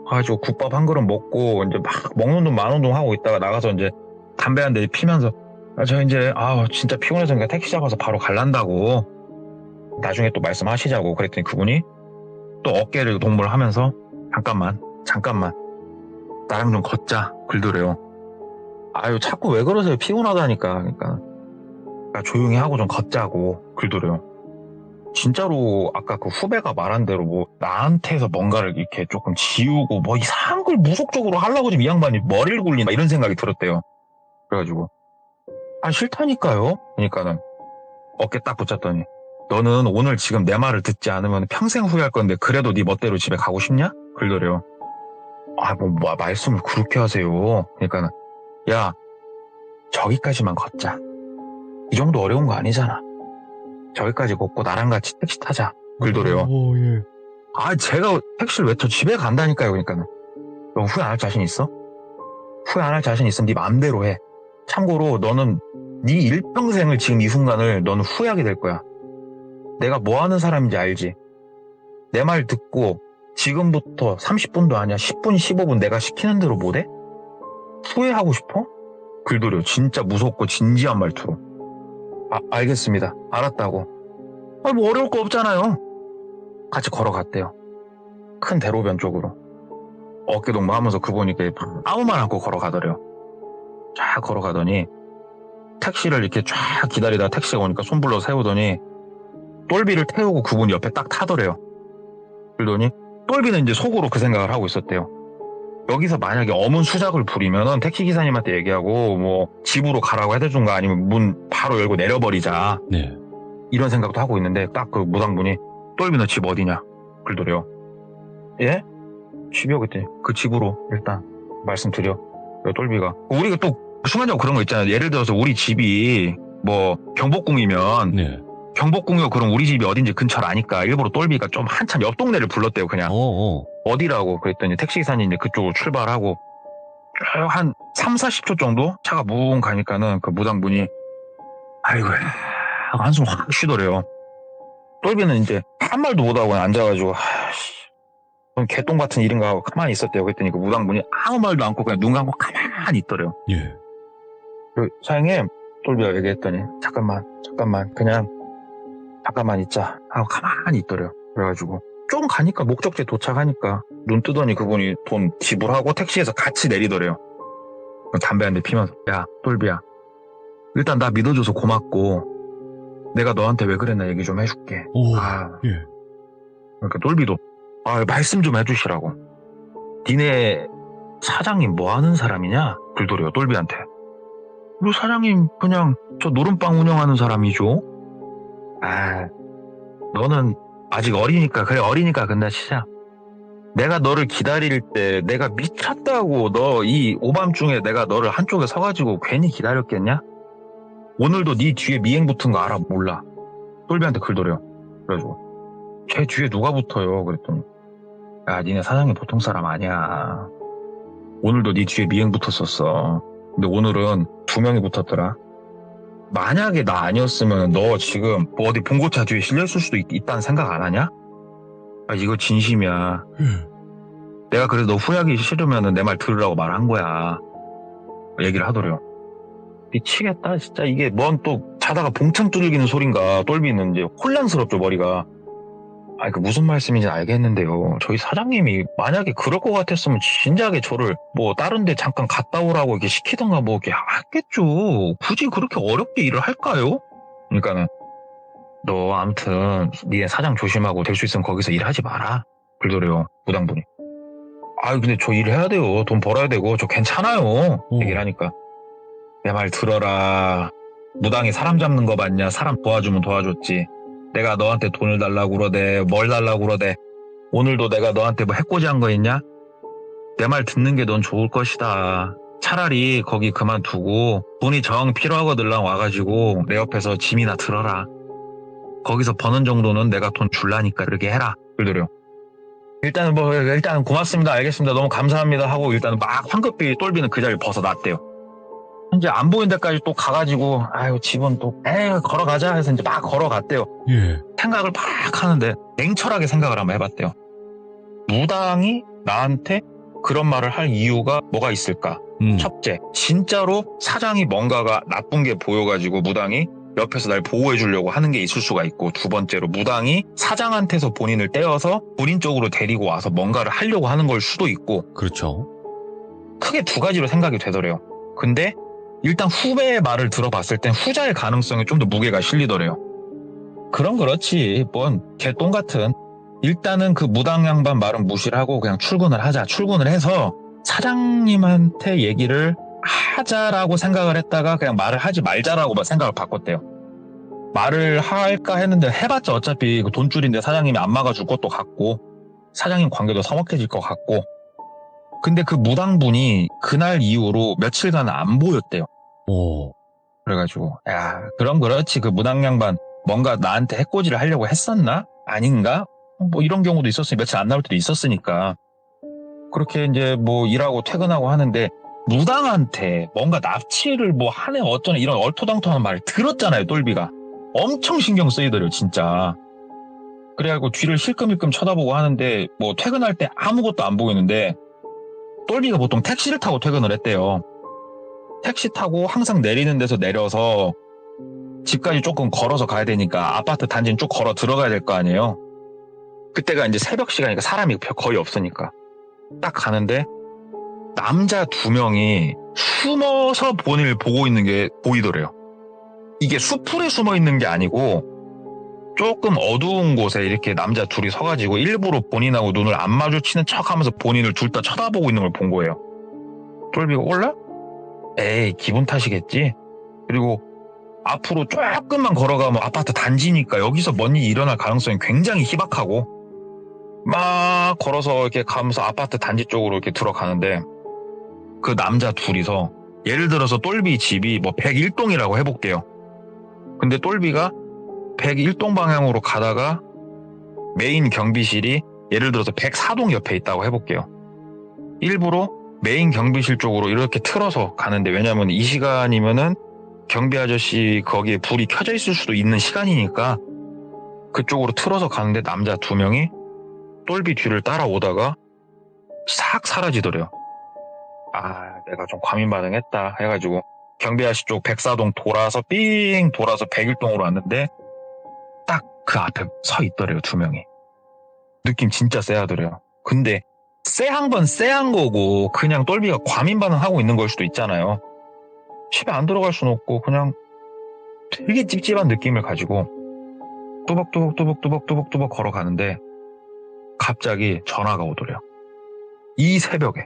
Speaker 2: 가지고 국밥 한 그릇 먹고 이제 막 먹는 둥 마는 둥 하고 있다가 나가서 이제 담배 한 대 피면서 저 이제 진짜 피곤해서 그냥 택시 잡아서 바로 갈란다고 나중에 또 말씀하시자고 그랬더니 그분이 또 어깨를 동물하면서 잠깐만 나랑 좀 걷자 굴더래요. 자꾸 왜 그러세요? 피곤하다니까. 그러니까 조용히 하고 좀 걷자고 굴더래요. 진짜로 아까 그 후배가 말한 대로 뭐 나한테서 뭔가를 이렇게 조금 지우고 뭐 이상한 걸 무속적으로 하려고 지금 이 양반이 머리를 굴린다 이런 생각이 들었대요. 그래가지고 싫다니까요. 그러니까는 어깨 딱 붙잡더니 너는 오늘 지금 내 말을 듣지 않으면 평생 후회할 건데 그래도 네 멋대로 집에 가고 싶냐? 그러더래요. 말씀을 그렇게 하세요. 그러니까는 야 저기까지만 걷자. 이 정도 어려운 거 아니잖아. 저기까지 걷고 나랑 같이 택시 타자. 그러더래요.
Speaker 1: 예.
Speaker 2: 제가 택시를 왜 저 집에 간다니까요. 그러니까는 너 후회 안 할 자신 있어? 후회 안 할 자신 있으면 네 마음대로 해. 참고로 너는 네 일평생을 지금 이 순간을 너는 후회하게 될 거야. 내가 뭐 하는 사람인지 알지? 내 말 듣고 지금부터 30분도 아니야 10분 15분 내가 시키는 대로 못해? 후회하고 싶어? 글도려 진짜 무섭고 진지한 말투로. 알겠습니다. 알았다고. 뭐 어려울 거 없잖아요. 같이 걸어갔대요. 큰 대로변 쪽으로. 어깨동무하면서 그분이 아무 말 않고 걸어가더래요. 쫙 걸어가더니 택시를 이렇게 쫙 기다리다 택시가 오니까 손불러 세우더니 똘비를 태우고 그분이 옆에 딱 타더래요. 그러더니 똘비는 이제 속으로 그 생각을 하고 있었대요. 여기서 만약에 어문 수작을 부리면은 택시기사님한테 얘기하고 뭐 집으로 가라고 해주든가 아니면 문 바로 열고 내려버리자.
Speaker 1: 네.
Speaker 2: 이런 생각도 하고 있는데 딱 그 무당분이 똘비 너 집 어디냐? 그러더래요. 예? 집이요? 그랬더니 그 집으로 일단 말씀드려. 똘비가 우리가 또 순간적으로 그런 거 있잖아요. 예를 들어서 우리 집이 뭐 경복궁이면
Speaker 1: 네.
Speaker 2: 경복궁이요. 그럼 우리 집이 어딘지 근처를 아니까 일부러 똘비가 좀 한참 옆 동네를 불렀대요. 그냥 어디라고 그랬더니 택시기사님이 이제 그쪽으로 출발하고 한 3, 40초 정도 차가 뭉 가니까는 그 무당분이 아이고 한숨 확 쉬더래요. 똘비는 이제 한 말도 못하고 그냥 앉아가지고 그럼 개똥 같은 일인가 하고 가만히 있었대요. 그랬더니 그 무당분이 아무 말도 않고 그냥 눈 감고 가만히 있더래요.
Speaker 1: 예.
Speaker 2: 사장님 똘비가 얘기했더니 잠깐만 그냥 잠깐만 있자 하고 가만히 있더래요. 그래가지고 좀 가니까 목적지에 도착하니까 눈 뜨더니 그분이 돈 지불하고 택시에서 같이 내리더래요. 담배 한 대 피면서 야 똘비야 일단 나 믿어줘서 고맙고 내가 너한테 왜 그랬나 얘기 좀 해줄게.
Speaker 1: 예.
Speaker 2: 그러니까 똘비도 말씀 좀 해주시라고. 니네 사장님 뭐 하는 사람이냐? 그러더래요 똘비한테. 우리 사장님 그냥 저 노름방 운영하는 사람이죠. 너는 아직 어리니까 그래 어리니까 근데 진짜 내가 너를 기다릴 때 내가 미쳤다고 너 이 오밤중에 내가 너를 한쪽에 서가지고 괜히 기다렸겠냐? 오늘도 네 뒤에 미행 붙은 거 알아? 몰라. 똘비한테 그러더래요. 그래가지고 걔 뒤에 누가 붙어요? 그랬더니 야 니네 사장님 보통 사람 아니야. 오늘도 네 뒤에 미행 붙었었어. 근데 오늘은 2명이 붙었더라. 만약에 나 아니었으면 너 지금 뭐 어디 봉고차 뒤에 실려있을 수도 있다는 생각 안 하냐? 이거 진심이야. 내가 그래서 너 후회하기 싫으면 내 말 들으라고 말한 거야. 얘기를 하더래요. 미치겠다 진짜. 이게 뭔 또 자다가 봉창 두들기는 소린가. 똘비는 이제 혼란스럽죠 머리가. 그 무슨 말씀인지 알겠는데요. 저희 사장님이 만약에 그럴 것 같았으면 진작에 저를 뭐 다른 데 잠깐 갔다 오라고 이렇게 시키던가 뭐 이렇게 했겠죠. 굳이 그렇게 어렵게 일을 할까요? 그러니까는 너 아무튼 니네 사장 조심하고 될 수 있으면 거기서 일하지 마라. 그러더래요 무당분이. 근데 저 일해야 돼요. 돈 벌어야 되고 저 괜찮아요. 얘기를 하니까 내 말 들어라. 무당이 사람 잡는 거 맞냐? 사람 도와주면 도와줬지. 내가 너한테 돈을 달라고 그러대. 뭘 달라고 그러대. 오늘도 내가 너한테 뭐 해코지 한 거 있냐? 내 말 듣는 게 넌 좋을 것이다. 차라리 거기 그만두고 돈이 정 필요하거들랑 와가지고 내 옆에서 짐이나 들어라. 거기서 버는 정도는 내가 돈 줄라니까 그렇게 해라. 그러더래요. 일단은 고맙습니다. 알겠습니다. 너무 감사합니다. 하고 일단은 막 황급히 똘비는 그 자리를 벗어났대요. 이제 안 보이는 데까지 또 가가지고 아유 집은 또 걸어가자 해서 이제 막 걸어갔대요.
Speaker 1: 예.
Speaker 2: 생각을 막 하는데 냉철하게 생각을 한번 해봤대요. 무당이 나한테 그런 말을 할 이유가 뭐가 있을까? 첫째, 진짜로 사장이 뭔가가 나쁜 게 보여가지고 무당이 옆에서 날 보호해 주려고 하는 게 있을 수가 있고, 두 번째로 무당이 사장한테서 본인을 떼어서 본인 쪽으로 데리고 와서 뭔가를 하려고 하는 걸 수도 있고,
Speaker 1: 그렇죠.
Speaker 2: 크게 두 가지로 생각이 되더래요. 근데 일단 후배의 말을 들어봤을 땐 후자의 가능성에 좀 더 무게가 실리더래요. 그럼 그렇지 뭔 개똥 같은. 일단은 그 무당 양반 말은 무시를 하고 그냥 출근을 하자. 출근을 해서 사장님한테 얘기를 하자라고 생각을 했다가 그냥 말을 하지 말자라고 생각을 바꿨대요. 말을 할까 했는데 해봤자 어차피 그 돈줄인데 사장님이 안 막아줄 것도 같고 사장님 관계도 서먹해질 것 같고. 근데 그 무당분이 그날 이후로 며칠간 안 보였대요.
Speaker 1: 오.
Speaker 2: 그래가지고 야 그럼 그렇지 그 무당 양반 뭔가 나한테 해코지를 하려고 했었나? 아닌가? 뭐 이런 경우도 있었으니 며칠 안 나올 때도 있었으니까 그렇게 이제 뭐 일하고 퇴근하고 하는데 무당한테 뭔가 납치를 뭐 하네 어쩌네 이런 얼토당토한 말을 들었잖아요. 똘비가 엄청 신경 쓰이더래요 진짜. 그래가지고 뒤를 힐끔힐끔 쳐다보고 하는데 뭐 퇴근할 때 아무것도 안 보이는데 똘비가 보통 택시를 타고 퇴근을 했대요. 택시 타고 항상 내리는 데서 내려서 집까지 조금 걸어서 가야 되니까 아파트 단지는 쭉 걸어 들어가야 될 거 아니에요. 그때가 이제 새벽 시간이니까 사람이 거의 없으니까 딱 가는데 남자 두 명이 숨어서 본인을 보고 있는 게 보이더래요. 이게 수풀에 숨어 있는 게 아니고 조금 어두운 곳에 이렇게 남자 둘이 서가지고 일부러 본인하고 눈을 안 마주치는 척하면서 본인을 둘 다 쳐다보고 있는 걸 본 거예요. 똘비가 올라? 에이 기분 탓이겠지. 그리고 앞으로 조금만 걸어가면 아파트 단지니까 여기서 뭔 일이 일어날 가능성이 굉장히 희박하고 막 걸어서 이렇게 가면서 아파트 단지 쪽으로 이렇게 들어가는데 그 남자 둘이서 예를 들어서 똘비 집이 뭐 101동이라고 해볼게요. 근데 똘비가 101동 방향으로 가다가 메인 경비실이 예를 들어서 104동 옆에 있다고 해볼게요. 일부러 메인 경비실 쪽으로 이렇게 틀어서 가는데 왜냐면 이 시간이면은 경비 아저씨 거기에 불이 켜져 있을 수도 있는 시간이니까 그쪽으로 틀어서 가는데 남자 두 명이 똘비 뒤를 따라오다가 싹 사라지더래요. 아 내가 좀 과민 반응했다 해가지고 경비 아저씨 쪽 104동 돌아서 삥 돌아서 101동으로 왔는데 딱 그 앞에 서 있더래요. 두 명이. 느낌 진짜 쎄하더래요. 근데 쎄한 건 쎄한 거고 그냥 똘비가 과민 반응하고 있는 걸 수도 있잖아요. 집에 안 들어갈 수는 없고 그냥 되게 찝찝한 느낌을 가지고 뚜벅뚜벅 걸어가는데 갑자기 전화가 오더래요. 이 새벽에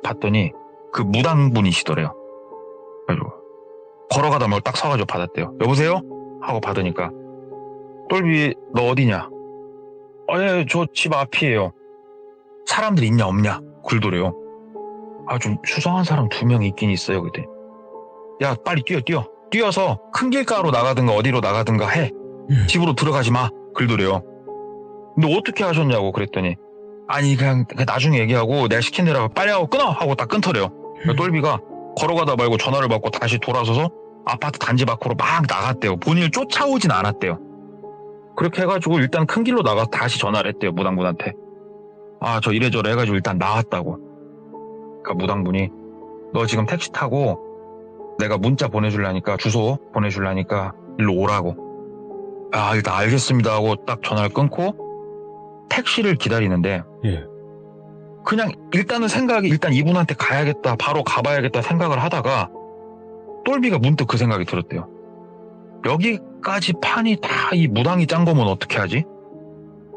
Speaker 2: 봤더니 그 무당분이시더래요. 그래가지고 걸어가다 뭘 딱 서가지고 받았대요. 여보세요? 하고 받으니까 똘비 너 어디냐? 예, 저 집 앞이에요. 사람들 있냐 없냐? 굴더래요. 아 좀 수상한 사람 두 명 있긴 있어요. 그때 야 빨리 뛰어서 큰 길가로 나가든가 어디로 나가든가 해. 집으로 들어가지 마. 굴더래요. 근데 어떻게 하셨냐고 그랬더니 아니 그냥 나중에 얘기하고 내가 시킨 대로 빨리 하고 끊어 하고 딱 끊더래요. 똘비가 걸어가다 말고 전화를 받고 다시 돌아서서 아파트 단지 밖으로 막 나갔대요. 본인을 쫓아오진 않았대요. 그렇게 해가지고 일단 큰 길로 나가서 다시 전화를 했대요. 무당분한테. 아 저 이래저래 해가지고 일단 나왔다고. 그러니까 무당분이 너 지금 택시 타고 내가 문자 보내줄라니까 주소 보내줄라니까 일로 오라고. 아 일단 알겠습니다 하고 딱 전화를 끊고 택시를 기다리는데 그냥 일단은 생각이 일단 이분한테 가야겠다 바로 가봐야겠다 생각을 하다가 똘비가 문득 그 생각이 들었대요. 여기까지 판이 다 이 무당이 짠 거면 어떻게 하지?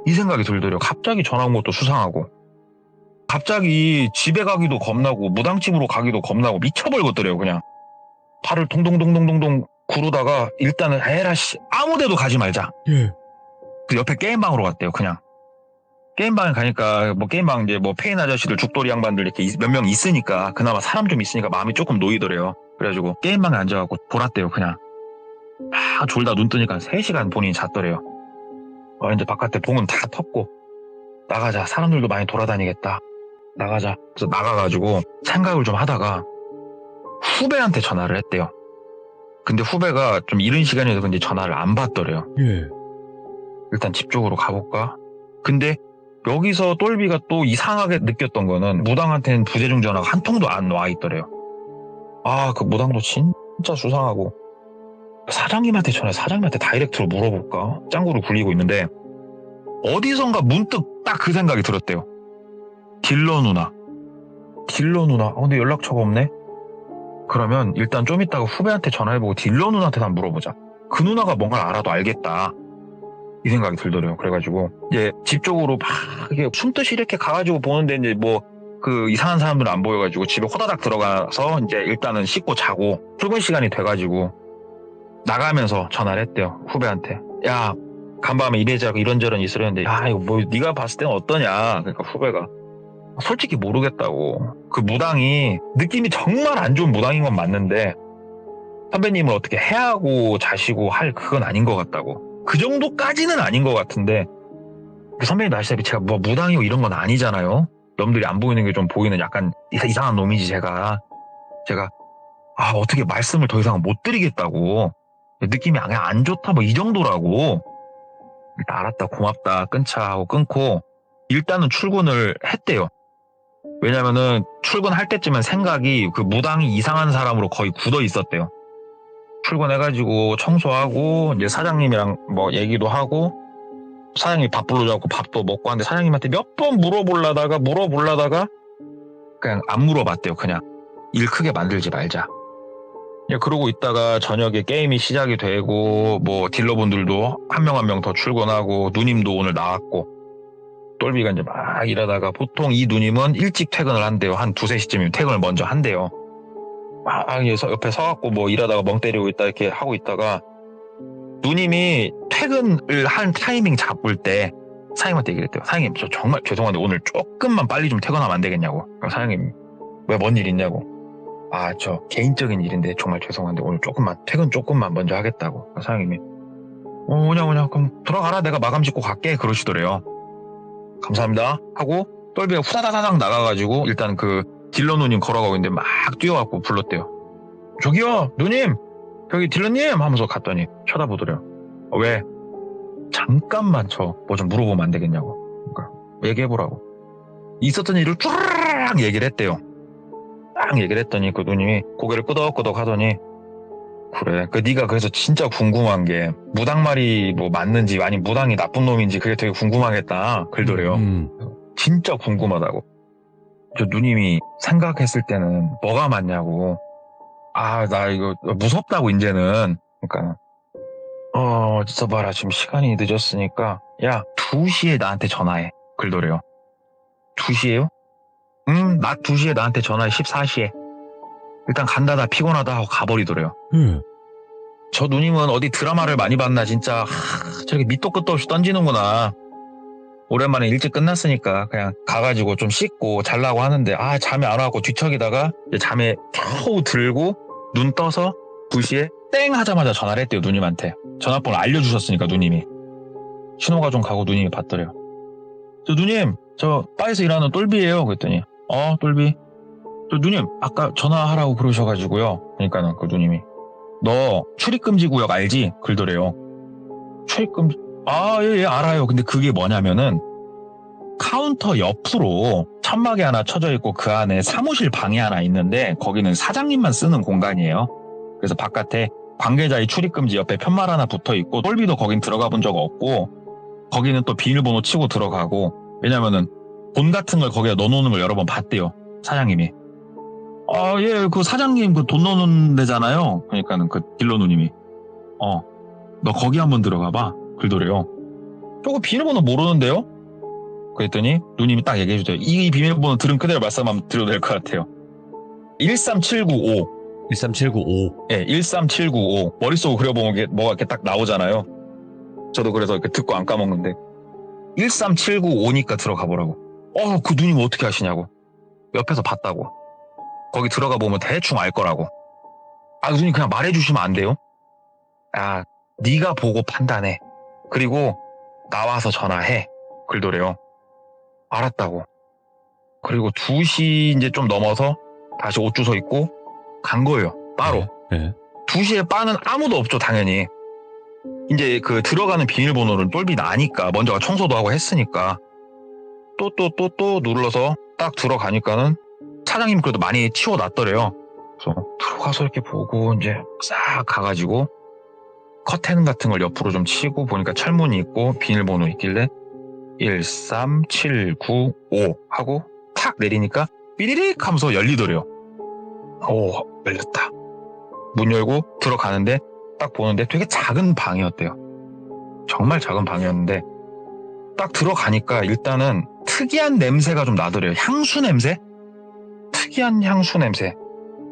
Speaker 2: 이 생각이 들더래요. 갑자기 전화 온 것도 수상하고 갑자기 집에 가기도 겁나고 무당집으로 가기도 겁나고 미쳐버리겠더래요. 그냥 발을 동동동동동동 구르다가 일단은 에라씨 아무데도 가지 말자. 그 옆에 게임방으로 갔대요. 그냥 게임방에 가니까 뭐 게임방 이제 뭐 페인 아저씨들 죽돌이 양반들 이렇게 몇 명 있으니까 그나마 사람 좀 있으니까 마음이 조금 놓이더래요. 그래가지고 게임방에 앉아갖고 보랐대요. 그냥 졸다 눈 뜨니까 3시간 본인이 잤더래요. 이제 바깥에 봉은 다 텄고 나가자. 사람들도 많이 돌아다니겠다. 나가자. 그래서 나가가지고 생각을 좀 하다가 후배한테 전화를 했대요. 근데 후배가 좀 이른 시간에도 근데 전화를 안 받더래요.
Speaker 1: 예.
Speaker 2: 일단 집 쪽으로 가볼까? 근데 여기서 똘비가 또 이상하게 느꼈던 거는 무당한테는 부재중 전화가 한 통도 안 와 있더래요. 그 무당도 진짜 수상하고 사장님한테 사장님한테 다이렉트로 물어볼까? 짱구를 굴리고 있는데 어디선가 문득 딱 그 생각이 들었대요. 딜러 누나. 근데 연락처가 없네? 그러면 일단 좀 이따가 후배한테 전화해보고 딜러 누나한테 한번 물어보자. 그 누나가 뭔가를 알아도 알겠다. 이 생각이 들더래요. 그래가지고 이제 집 쪽으로 막 이게 숨듯이 이렇게 가가지고 보는데 이제 뭐 그 이상한 사람들은 안 보여가지고 집에 호다닥 들어가서 이제 일단은 씻고 자고 출근 시간이 돼가지고 나가면서 전화를 했대요. 후배한테. 야, 간밤에 이런저런 있으려는데 이거 뭐 네가 봤을 때는 어떠냐. 그러니까 후배가 솔직히 모르겠다고. 그 무당이 느낌이 정말 안 좋은 무당인 건 맞는데 선배님을 어떻게 해하고 자시고 할 그건 아닌 것 같다고. 그 정도까지는 아닌 것 같은데 선배님 아시다시피 제가 뭐 무당이고 이런 건 아니잖아요. 남들이 안 보이는 게 좀 보이는 약간 이상한 놈이지 제가 어떻게 말씀을 더 이상 못 드리겠다고. 느낌이 그냥 안 좋다 뭐 이 정도라고. 일단 알았다 고맙다 끊자 하고 끊고 일단은 출근을 했대요. 왜냐면은 출근할 때쯤엔 생각이 그 무당이 이상한 사람으로 거의 굳어 있었대요. 출근해가지고 청소하고 이제 사장님이랑 뭐 얘기도 하고 사장님이 밥 불러줘갖고 밥도 먹고 하는데 사장님한테 몇 번 물어보려다가 그냥 안 물어봤대요. 그냥 일 크게 만들지 말자. 그러고 있다가 저녁에 게임이 시작이 되고 뭐 딜러분들도 한 명 더 출근하고 누님도 오늘 나왔고 똘비가 이제 막 일하다가 보통 이 누님은 일찍 퇴근을 한대요. 한 2-3시쯤이면 퇴근을 먼저 한대요. 막 옆에 서갖고 뭐 일하다가 멍 때리고 있다 이렇게 하고 있다가 누님이 퇴근을 한 타이밍 잡을 때 사장님한테 얘기를 했대요. 사장님 저 정말 죄송한데 오늘 조금만 빨리 좀 퇴근하면 안 되겠냐고. 사장님 왜 뭔 일 있냐고. 저 개인적인 일인데 정말 죄송한데 오늘 퇴근 조금만 먼저 하겠다고. 사장님이 오냐 그럼 들어가라 내가 마감 짓고 갈게 그러시더래요. 감사합니다 하고 똘비가 후다다다닥 나가가지고 일단 그 딜러 누님 걸어가고 있는데 막 뛰어갖고 불렀대요. 저기요 누님 여기 딜러님 하면서 갔더니 쳐다보더래요. 왜? 잠깐만 저 뭐 좀 물어보면 안 되겠냐고. 그러니까 얘기해보라고. 있었던 일을 쭈르륵 얘기를 했대요. 딱 얘기를 했더니 그 누님이 고개를 끄덕끄덕 하더니 그래 네가 그래서 진짜 궁금한 게 무당 말이 뭐 맞는지 아니면 무당이 나쁜 놈인지 그게 되게 궁금하겠다 그러더래요. 진짜 궁금하다고. 저 누님이 생각했을 때는 뭐가 맞냐고. 나 이거 무섭다고 이제는. 그러니까 진짜 봐라 지금 시간이 늦었으니까 야 2시에 나한테 전화해 그러더래요. 2시에요? 낮 2시에 나한테 전화해. 14시에 일단 간다 나 피곤하다 하고 가버리더래요. 저 누님은 어디 드라마를 많이 봤나 진짜 저렇게 밑도 끝도 없이 던지는구나. 오랜만에 일찍 끝났으니까 그냥 가가지고 좀 씻고 자려고 하는데 잠이 안 와갖고 뒤척이다가 이제 잠에 겨우 들고 눈 떠서 2시에 땡 하자마자 전화를 했대요. 누님한테 전화번호 알려주셨으니까 누님이. 신호가 좀 가고 누님이 받더래요. 저 누님 저 바에서 일하는 똘비예요 그랬더니 똘비 저 누님 아까 전화하라고 그러셔가지고요. 그러니까는 그 누님이 너 출입금지 구역 알지? 그러더래요. 출입금지 예 알아요. 근데 그게 뭐냐면은 카운터 옆으로 천막이 하나 쳐져 있고 그 안에 사무실 방이 하나 있는데 거기는 사장님만 쓰는 공간이에요. 그래서 바깥에 관계자의 출입금지 옆에 편말 하나 붙어 있고 똘비도 거긴 들어가 본 적 없고 거기는 또 비밀번호 치고 들어가고 왜냐면은 돈 같은 걸 거기에 넣어놓는 걸 여러 번 봤대요. 사장님이. 예, 그 사장님 그 돈 넣는 데잖아요. 그러니까는 그 딜러 누님이 너 거기 한번 들어가 봐. 그러더래요. 저거 비밀번호 모르는데요? 그랬더니 누님이 딱 얘기해 주세요. 이 비밀번호 들은 그대로 말씀하면 드려도 될 것 같아요. 13795.
Speaker 1: 13795.
Speaker 2: 예, 13795. 머릿속으로 그려보면 뭐가 이렇게 딱 나오잖아요. 저도 그래서 이렇게 듣고 안 까먹는데. 1379 오니까 들어가 보라고. 그 누님 어떻게 아시냐고. 옆에서 봤다고. 거기 들어가 보면 대충 알 거라고. 누님 그냥 말해주시면 안 돼요? 네가 보고 판단해. 그리고 나와서 전화해. 그러더래요. 알았다고. 그리고 2시 이제 좀 넘어서 다시 옷 주워 입고 간 거예요. 바로.
Speaker 1: 네.
Speaker 2: 2시에 바는 아무도 없죠, 당연히. 이제 그 들어가는 비밀번호를 똘비 나니까 먼저 청소도 하고 했으니까 또 눌러서 딱 들어가니까는 사장님 그래도 많이 치워놨더래요. 그래서 들어가서 이렇게 보고 이제 싹 가가지고 커튼 같은 걸 옆으로 좀 치고 보니까 철문이 있고 비밀번호 있길래 13795 하고 탁 내리니까 삐리릭 하면서 열리더래요. 열렸다. 문 열고 들어가는데 딱 보는데 되게 작은 방이었대요. 정말 작은 방이었는데 딱 들어가니까 일단은 특이한 냄새가 좀 나더래요. 향수 냄새? 특이한 향수 냄새.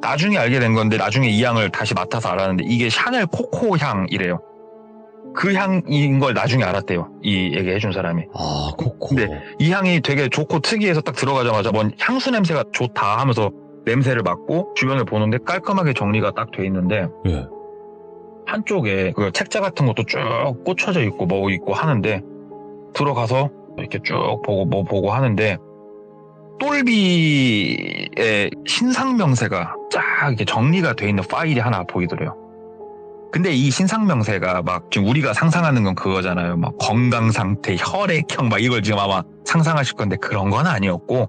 Speaker 2: 나중에 알게 된 건데 나중에 이 향을 다시 맡아서 알았는데 이게 샤넬 코코 향이래요. 그 향인 걸 나중에 알았대요. 이 얘기해준 사람이.
Speaker 1: 코코.
Speaker 2: 근데 이 향이 되게 좋고 특이해서 딱 들어가자마자 뭔 향수 냄새가 좋다 하면서 냄새를 맡고 주변을 보는데 깔끔하게 정리가 딱 돼 있는데
Speaker 1: 예.
Speaker 2: 한쪽에 그 책자 같은 것도 쭉 꽂혀져 있고 뭐 있고 하는데 들어가서 이렇게 쭉 보고 뭐 보고 하는데 똘비의 신상명세가 쫙 이렇게 정리가 돼 있는 파일이 하나 보이더래요. 근데 이 신상명세가 막 지금 우리가 상상하는 건 그거잖아요. 막 건강 상태, 혈액형 막 이걸 지금 아마 상상하실 건데 그런 건 아니었고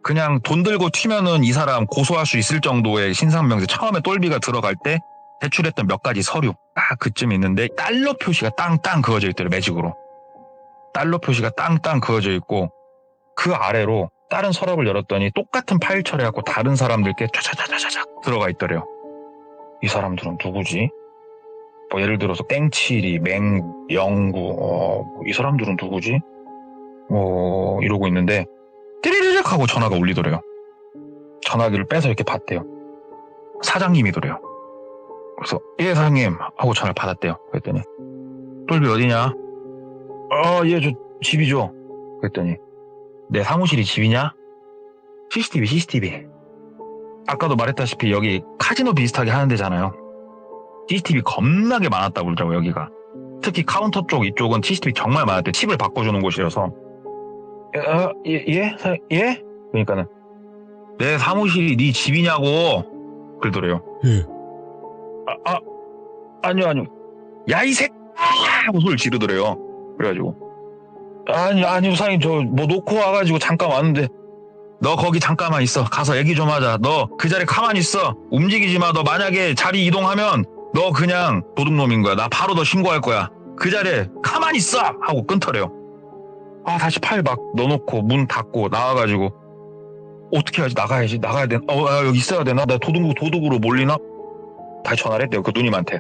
Speaker 2: 그냥 돈 들고 튀면은 이 사람 고소할 수 있을 정도의 신상명세. 처음에 똘비가 들어갈 때 제출했던 몇 가지 서류 딱 그쯤 있는데 달러 표시가 땅땅 그어져 있더래요. 매직으로. 달러 표시가 땅땅 그어져 있고 그 아래로 다른 서랍을 열었더니 똑같은 파일 처리해갖고 다른 사람들께 촤촤촤촤 들어가 있더래요. 이 사람들은 누구지? 뭐 예를 들어서 땡치리, 맹구, 영구, 이 사람들은 누구지? 뭐 이러고 있는데 띠리리릭 하고 전화가 울리더래요. 전화기를 빼서 이렇게 받대요. 사장님이더래요. 그래서 예 사장님 하고 전화를 받았대요. 그랬더니 똘비 어디냐? 예 저 집이죠. 그랬더니 내 사무실이 집이냐? CCTV. 아까도 말했다시피 여기 카지노 비슷하게 하는 데잖아요. CCTV 겁나게 많았다고 그러더라고 여기가. 특히 카운터 쪽 이쪽은 CCTV 정말 많았대. 칩을 바꿔주는 곳이라서. 예? 그러니까는 내 사무실이 네 집이냐고 그러더래요.
Speaker 1: 예.
Speaker 2: 아니요. 야 이 새끼 하고 소리를 지르더래요. 그래가지고 아니 사장님 저 뭐 놓고 와가지고 잠깐 왔는데 너 거기 잠깐만 있어. 가서 얘기 좀 하자. 너 그 자리에 가만히 있어. 움직이지 마. 너 만약에 자리 이동하면 너 그냥 도둑놈인 거야. 나 바로 너 신고할 거야. 그 자리에 가만히 있어 하고 끊더래요. 다시 파일 막 넣어놓고 문 닫고 나와가지고 어떻게 하지? 나가야 돼. 여기 있어야 되나? 나 도둑으로 몰리나? 다시 전화를 했대요. 그 누님한테.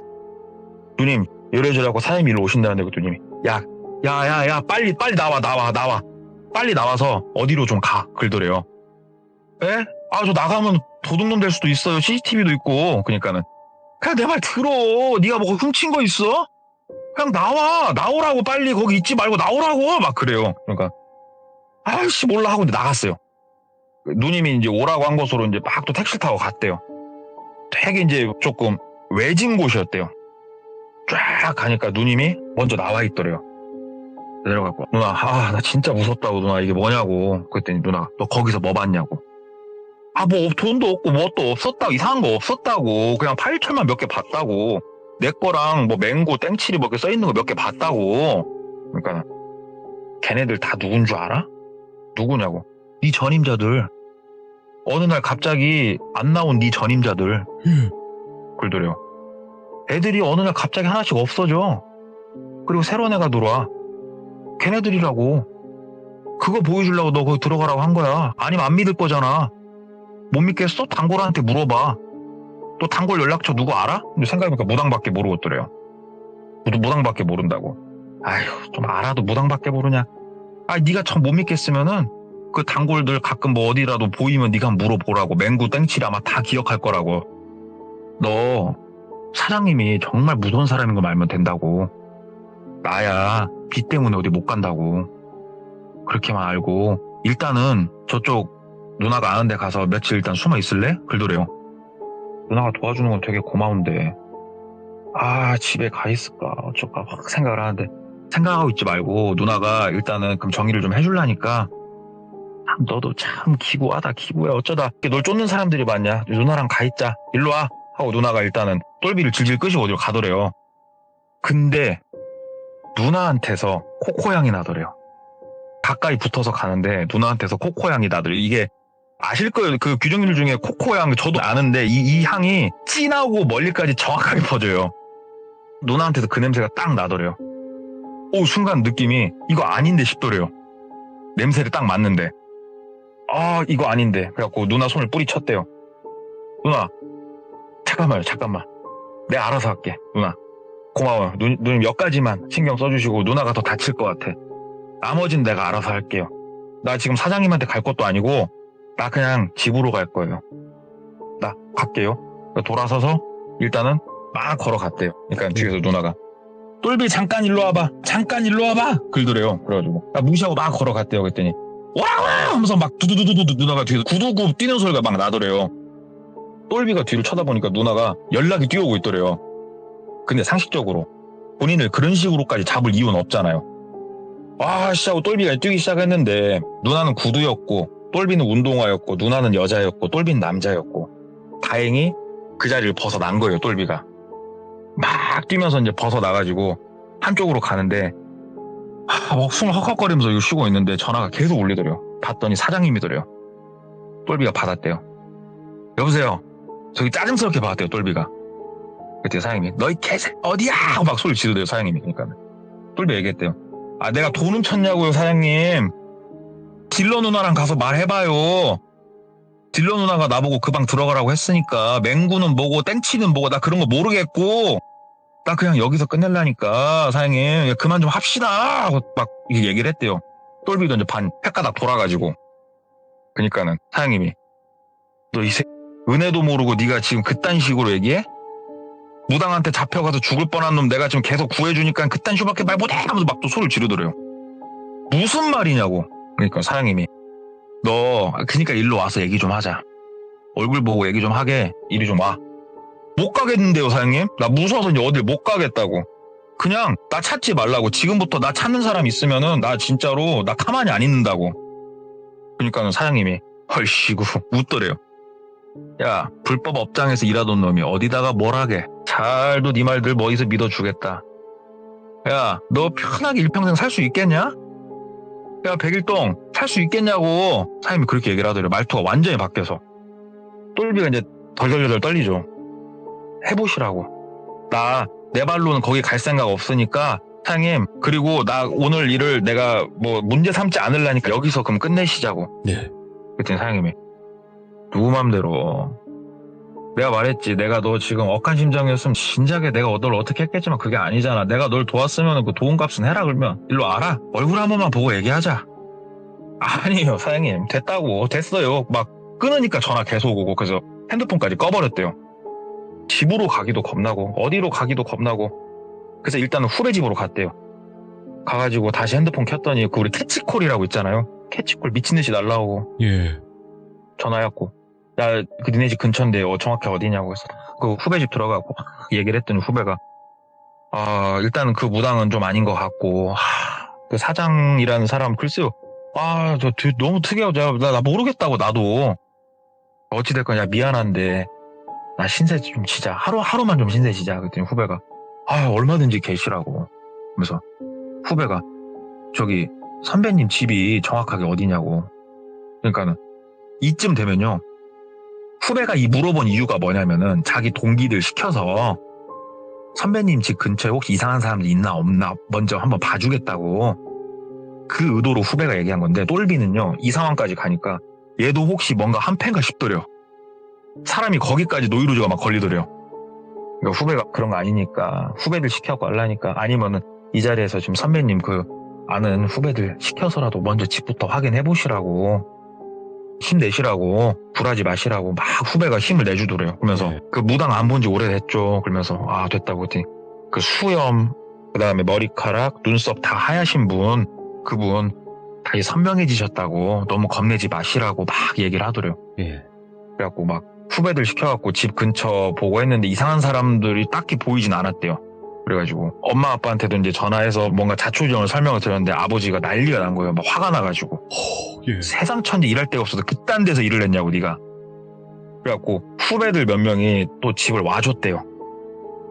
Speaker 2: 누님 열어주라고 사장님이 일로 오신다는데 그 누님이 야 빨리 나와. 빨리 나와서 어디로 좀 가. 그러더래요. 에? 저 나가면 도둑놈 될 수도 있어요. CCTV도 있고. 그러니까는 그냥 내 말 들어. 네가 뭐 훔친 거 있어? 그냥 나오라고 빨리 거기 있지 말고 나오라고 막 그래요. 그러니까 아이씨 몰라 하고 나갔어요. 누님이 이제 오라고 한 곳으로 이제 막 또 택시 타고 갔대요. 되게 이제 조금 외진 곳이었대요. 쫙 가니까 누님이 먼저 나와 있더래요. 내려가고 누나 나 진짜 무섭다고 누나 이게 뭐냐고. 그랬더니 누나 너 거기서 뭐 봤냐고. 뭐 돈도 없고 뭐 또 없었다고 이상한 거 없었다고 그냥 파일철만 몇 개 봤다고 내 거랑 뭐 맹고 땡치리 뭐 이렇게 써있는 거 몇 개 봤다고. 그러니까 걔네들 다 누군 줄 알아? 누구냐고. 네 전임자들 어느 날 갑자기 안 나온 네 전임자들 그러더래요. 애들이 어느 날 갑자기 하나씩 없어져. 그리고 새로운 애가 들어와. 걔네들이라고. 그거 보여주려고 너 거기 들어가라고 한 거야. 아니면 안 믿을 거잖아. 못 믿겠어? 단골한테 물어봐. 또 단골 연락처 누구 알아? 근데 생각해보니까 무당밖에 모르겠더래요. 무당밖에 모른다고. 아휴 좀 알아도 무당밖에 모르냐. 네가 참 못 믿겠으면은 그 단골들 가끔 뭐 어디라도 보이면 네가 물어보라고. 맹구 땡치리 아마 다 기억할 거라고. 너 사장님이 정말 무서운 사람인 거 알면 된다고. 나야 빚 때문에 어디 못 간다고. 그렇게만 알고 일단은 저쪽 누나가 아는 데 가서 며칠 일단 숨어 있을래? 그러더래요. 누나가 도와주는 건 되게 고마운데 집에 가 있을까 어쩔까 막 생각을 하는데 생각하고 있지 말고 누나가 일단은 그럼 정리를 좀 해줄라니까 너도 참 기구하다 기구야 어쩌다 널 쫓는 사람들이 많냐 누나랑 가 있자 일로 와 하고 누나가 일단은 똘비를 질질 끄시고 어디로 가더래요. 근데 누나한테서 코코향이 나더래요. 가까이 붙어서 가는데 누나한테서 코코향이 나더래요. 이게 아실 거예요. 그 규정률 중에 코코향 저도 아는데 이 향이 진하고 멀리까지 정확하게 퍼져요. 누나한테서 그 냄새가 딱 나더래요. 순간 느낌이 이거 아닌데 싶더래요. 냄새를 딱 맡는데 이거 아닌데 그래갖고 누나 손을 뿌리쳤대요. 누나 잠깐만 내가 알아서 할게 누나 고마워요. 누님 몇 가지만 신경 써주시고 누나가 더 다칠 것 같아. 나머진 내가 알아서 할게요. 나 지금 사장님한테 갈 것도 아니고 나 그냥 집으로 갈 거예요. 나 갈게요. 돌아서서 일단은 막 걸어갔대요. 그러니까 뒤에서 누나가 똘비 잠깐 일로 와봐 그러더래요. 그래가지고 나 무시하고 막 걸어갔대요. 그랬더니 와 하면서 막 두두두두두 누나가 뒤에서 구두구 뛰는 소리가 막 나더래요. 똘비가 뒤를 쳐다보니까 누나가 연락이 뛰어오고 있더래요. 근데 상식적으로 본인을 그런 식으로까지 잡을 이유는 없잖아요. 하고 똘비가 뛰기 시작했는데 누나는 구두였고 똘비는 운동화였고 누나는 여자였고 똘비는 남자였고 다행히 그 자리를 벗어난 거예요. 똘비가 막 뛰면서 이제 벗어나가지고 한쪽으로 가는데 막 숨을 헉헉거리면서 이거 쉬고 있는데 전화가 계속 울리더래요. 봤더니 사장님이더래요. 똘비가 받았대요. 여보세요. 저기 짜증스럽게 받았대요. 똘비가. 그때 사장님이 너희 개새 어디야 하고 막 소리 지르대요. 사장님이. 그러니까 똘비 얘기했대요. 내가 돈 훔쳤냐고요 사장님. 딜러 누나랑 가서 말해봐요. 딜러 누나가 나보고 그 방 들어가라고 했으니까 맹구는 뭐고 땡치는 뭐고 나 그런 거 모르겠고 나 그냥 여기서 끝낼라니까 사장님 그만 좀 합시다 하고 막 얘기를 했대요. 똘비도 이제 반 헷가닥 돌아가지고. 그러니까는 사장님이 너 이 은혜도 모르고 네가 지금 그딴 식으로 얘기해? 무당한테 잡혀가서 죽을 뻔한 놈 내가 지금 계속 구해주니까 그딴 식으로밖에 말 못해 하면서 막 또 소리를 지르더래요. 무슨 말이냐고. 그러니까 사장님이 너 그러니까 일로 와서 얘기 좀 하자. 얼굴 보고 얘기 좀 하게 이리 좀 와. 못 가겠는데요 사장님? 나 무서워서 이제 어딜 못 가겠다고. 그냥 나 찾지 말라고. 지금부터 나 찾는 사람 있으면은 나 진짜로 나 가만히 안 있는다고. 그러니까는 사장님이 헐씨구 웃더래요. 야 불법 업장에서 일하던 놈이 어디다가 뭘 하게. 잘도 네 말들 머리서 믿어주겠다. 야 너 편하게 일평생 살 수 있겠냐? 야 백일동 살 수 있겠냐고. 사장님이 그렇게 얘기를 하더래요. 말투가 완전히 바뀌어서. 똘비가 이제 덜덜덜 떨리죠. 해보시라고. 나 내 발로는 거기 갈 생각 없으니까 사장님 그리고 나 오늘 일을 내가 뭐 문제 삼지 않으려니까 여기서 그럼 끝내시자고.
Speaker 1: 네.
Speaker 2: 그랬더니 사장님이 누구 맘대로. 내가 말했지. 내가 너 지금 억한 심정이었으면 진작에 내가 널 어떻게 했겠지만 그게 아니잖아. 내가 널 도왔으면 그 도움값은 해라. 그러면 일로 와라. 얼굴 한 번만 보고 얘기하자. 아니에요 사장님. 됐어요. 막 끊으니까 전화 계속 오고 그래서 핸드폰까지 꺼버렸대요. 집으로 가기도 겁나고 어디로 가기도 겁나고 그래서 일단은 후배 집으로 갔대요. 가가지고 다시 핸드폰 켰더니 그 우리 캐치콜이라고 있잖아요. 캐치콜 미친듯이 날라오고.
Speaker 1: 예.
Speaker 2: 전화했고 야 그 니네 집 근처인데 정확히 어디냐고 해서 그 후배 집 들어가고 얘기를 했더니 후배가 일단은 그 무당은 좀 아닌 것 같고 그 사장이라는 사람 글쎄요 저 너무 특이하고 나 모르겠다고. 나도 어찌됐건 야 미안한데 나 신세 좀 지자. 하루만 좀 신세 지자. 그랬더니 후배가 얼마든지 계시라고. 그러면서 후배가 저기 선배님 집이 정확하게 어디냐고. 그러니까는 이쯤 되면요 후배가 이 물어본 이유가 뭐냐면은 자기 동기들 시켜서 선배님 집 근처에 혹시 이상한 사람들 있나 없나 먼저 한번 봐주겠다고 그 의도로 후배가 얘기한 건데 똘비는요 이 상황까지 가니까 얘도 혹시 뭔가 한패인가 싶더래요. 사람이 거기까지 노이로즈가 막 걸리더래요. 그러니까 후배가 그런 거 아니니까 후배들 시켜갖고 하려니까 아니면은 이 자리에서 지금 선배님 그 아는 후배들 시켜서라도 먼저 집부터 확인해 보시라고. 힘내시라고. 굴하지 마시라고 막 후배가 힘을 내주더래요. 그러면서
Speaker 1: 네.
Speaker 2: 그 무당 안 본 지 오래됐죠. 그러면서 됐다고 했더니 그 수염 그다음에 머리카락 눈썹 다 하얗신 분 그분 다시 선명해지셨다고 너무 겁내지 마시라고 막 얘기를 하더래요.
Speaker 1: 예.
Speaker 2: 그래갖고 막 후배들 시켜갖고 집 근처 보고 했는데 이상한 사람들이 딱히 보이진 않았대요. 그래가지고 엄마 아빠한테도 이제 전화해서 뭔가 자초지종을 설명을 드렸는데 아버지가 난리가 난 거예요. 막 화가 나가지고
Speaker 1: 예.
Speaker 2: 세상 천지 일할 데가 없어서 그딴 데서 일을 했냐고 네가. 그래갖고 후배들 몇 명이 또 집을 와줬대요.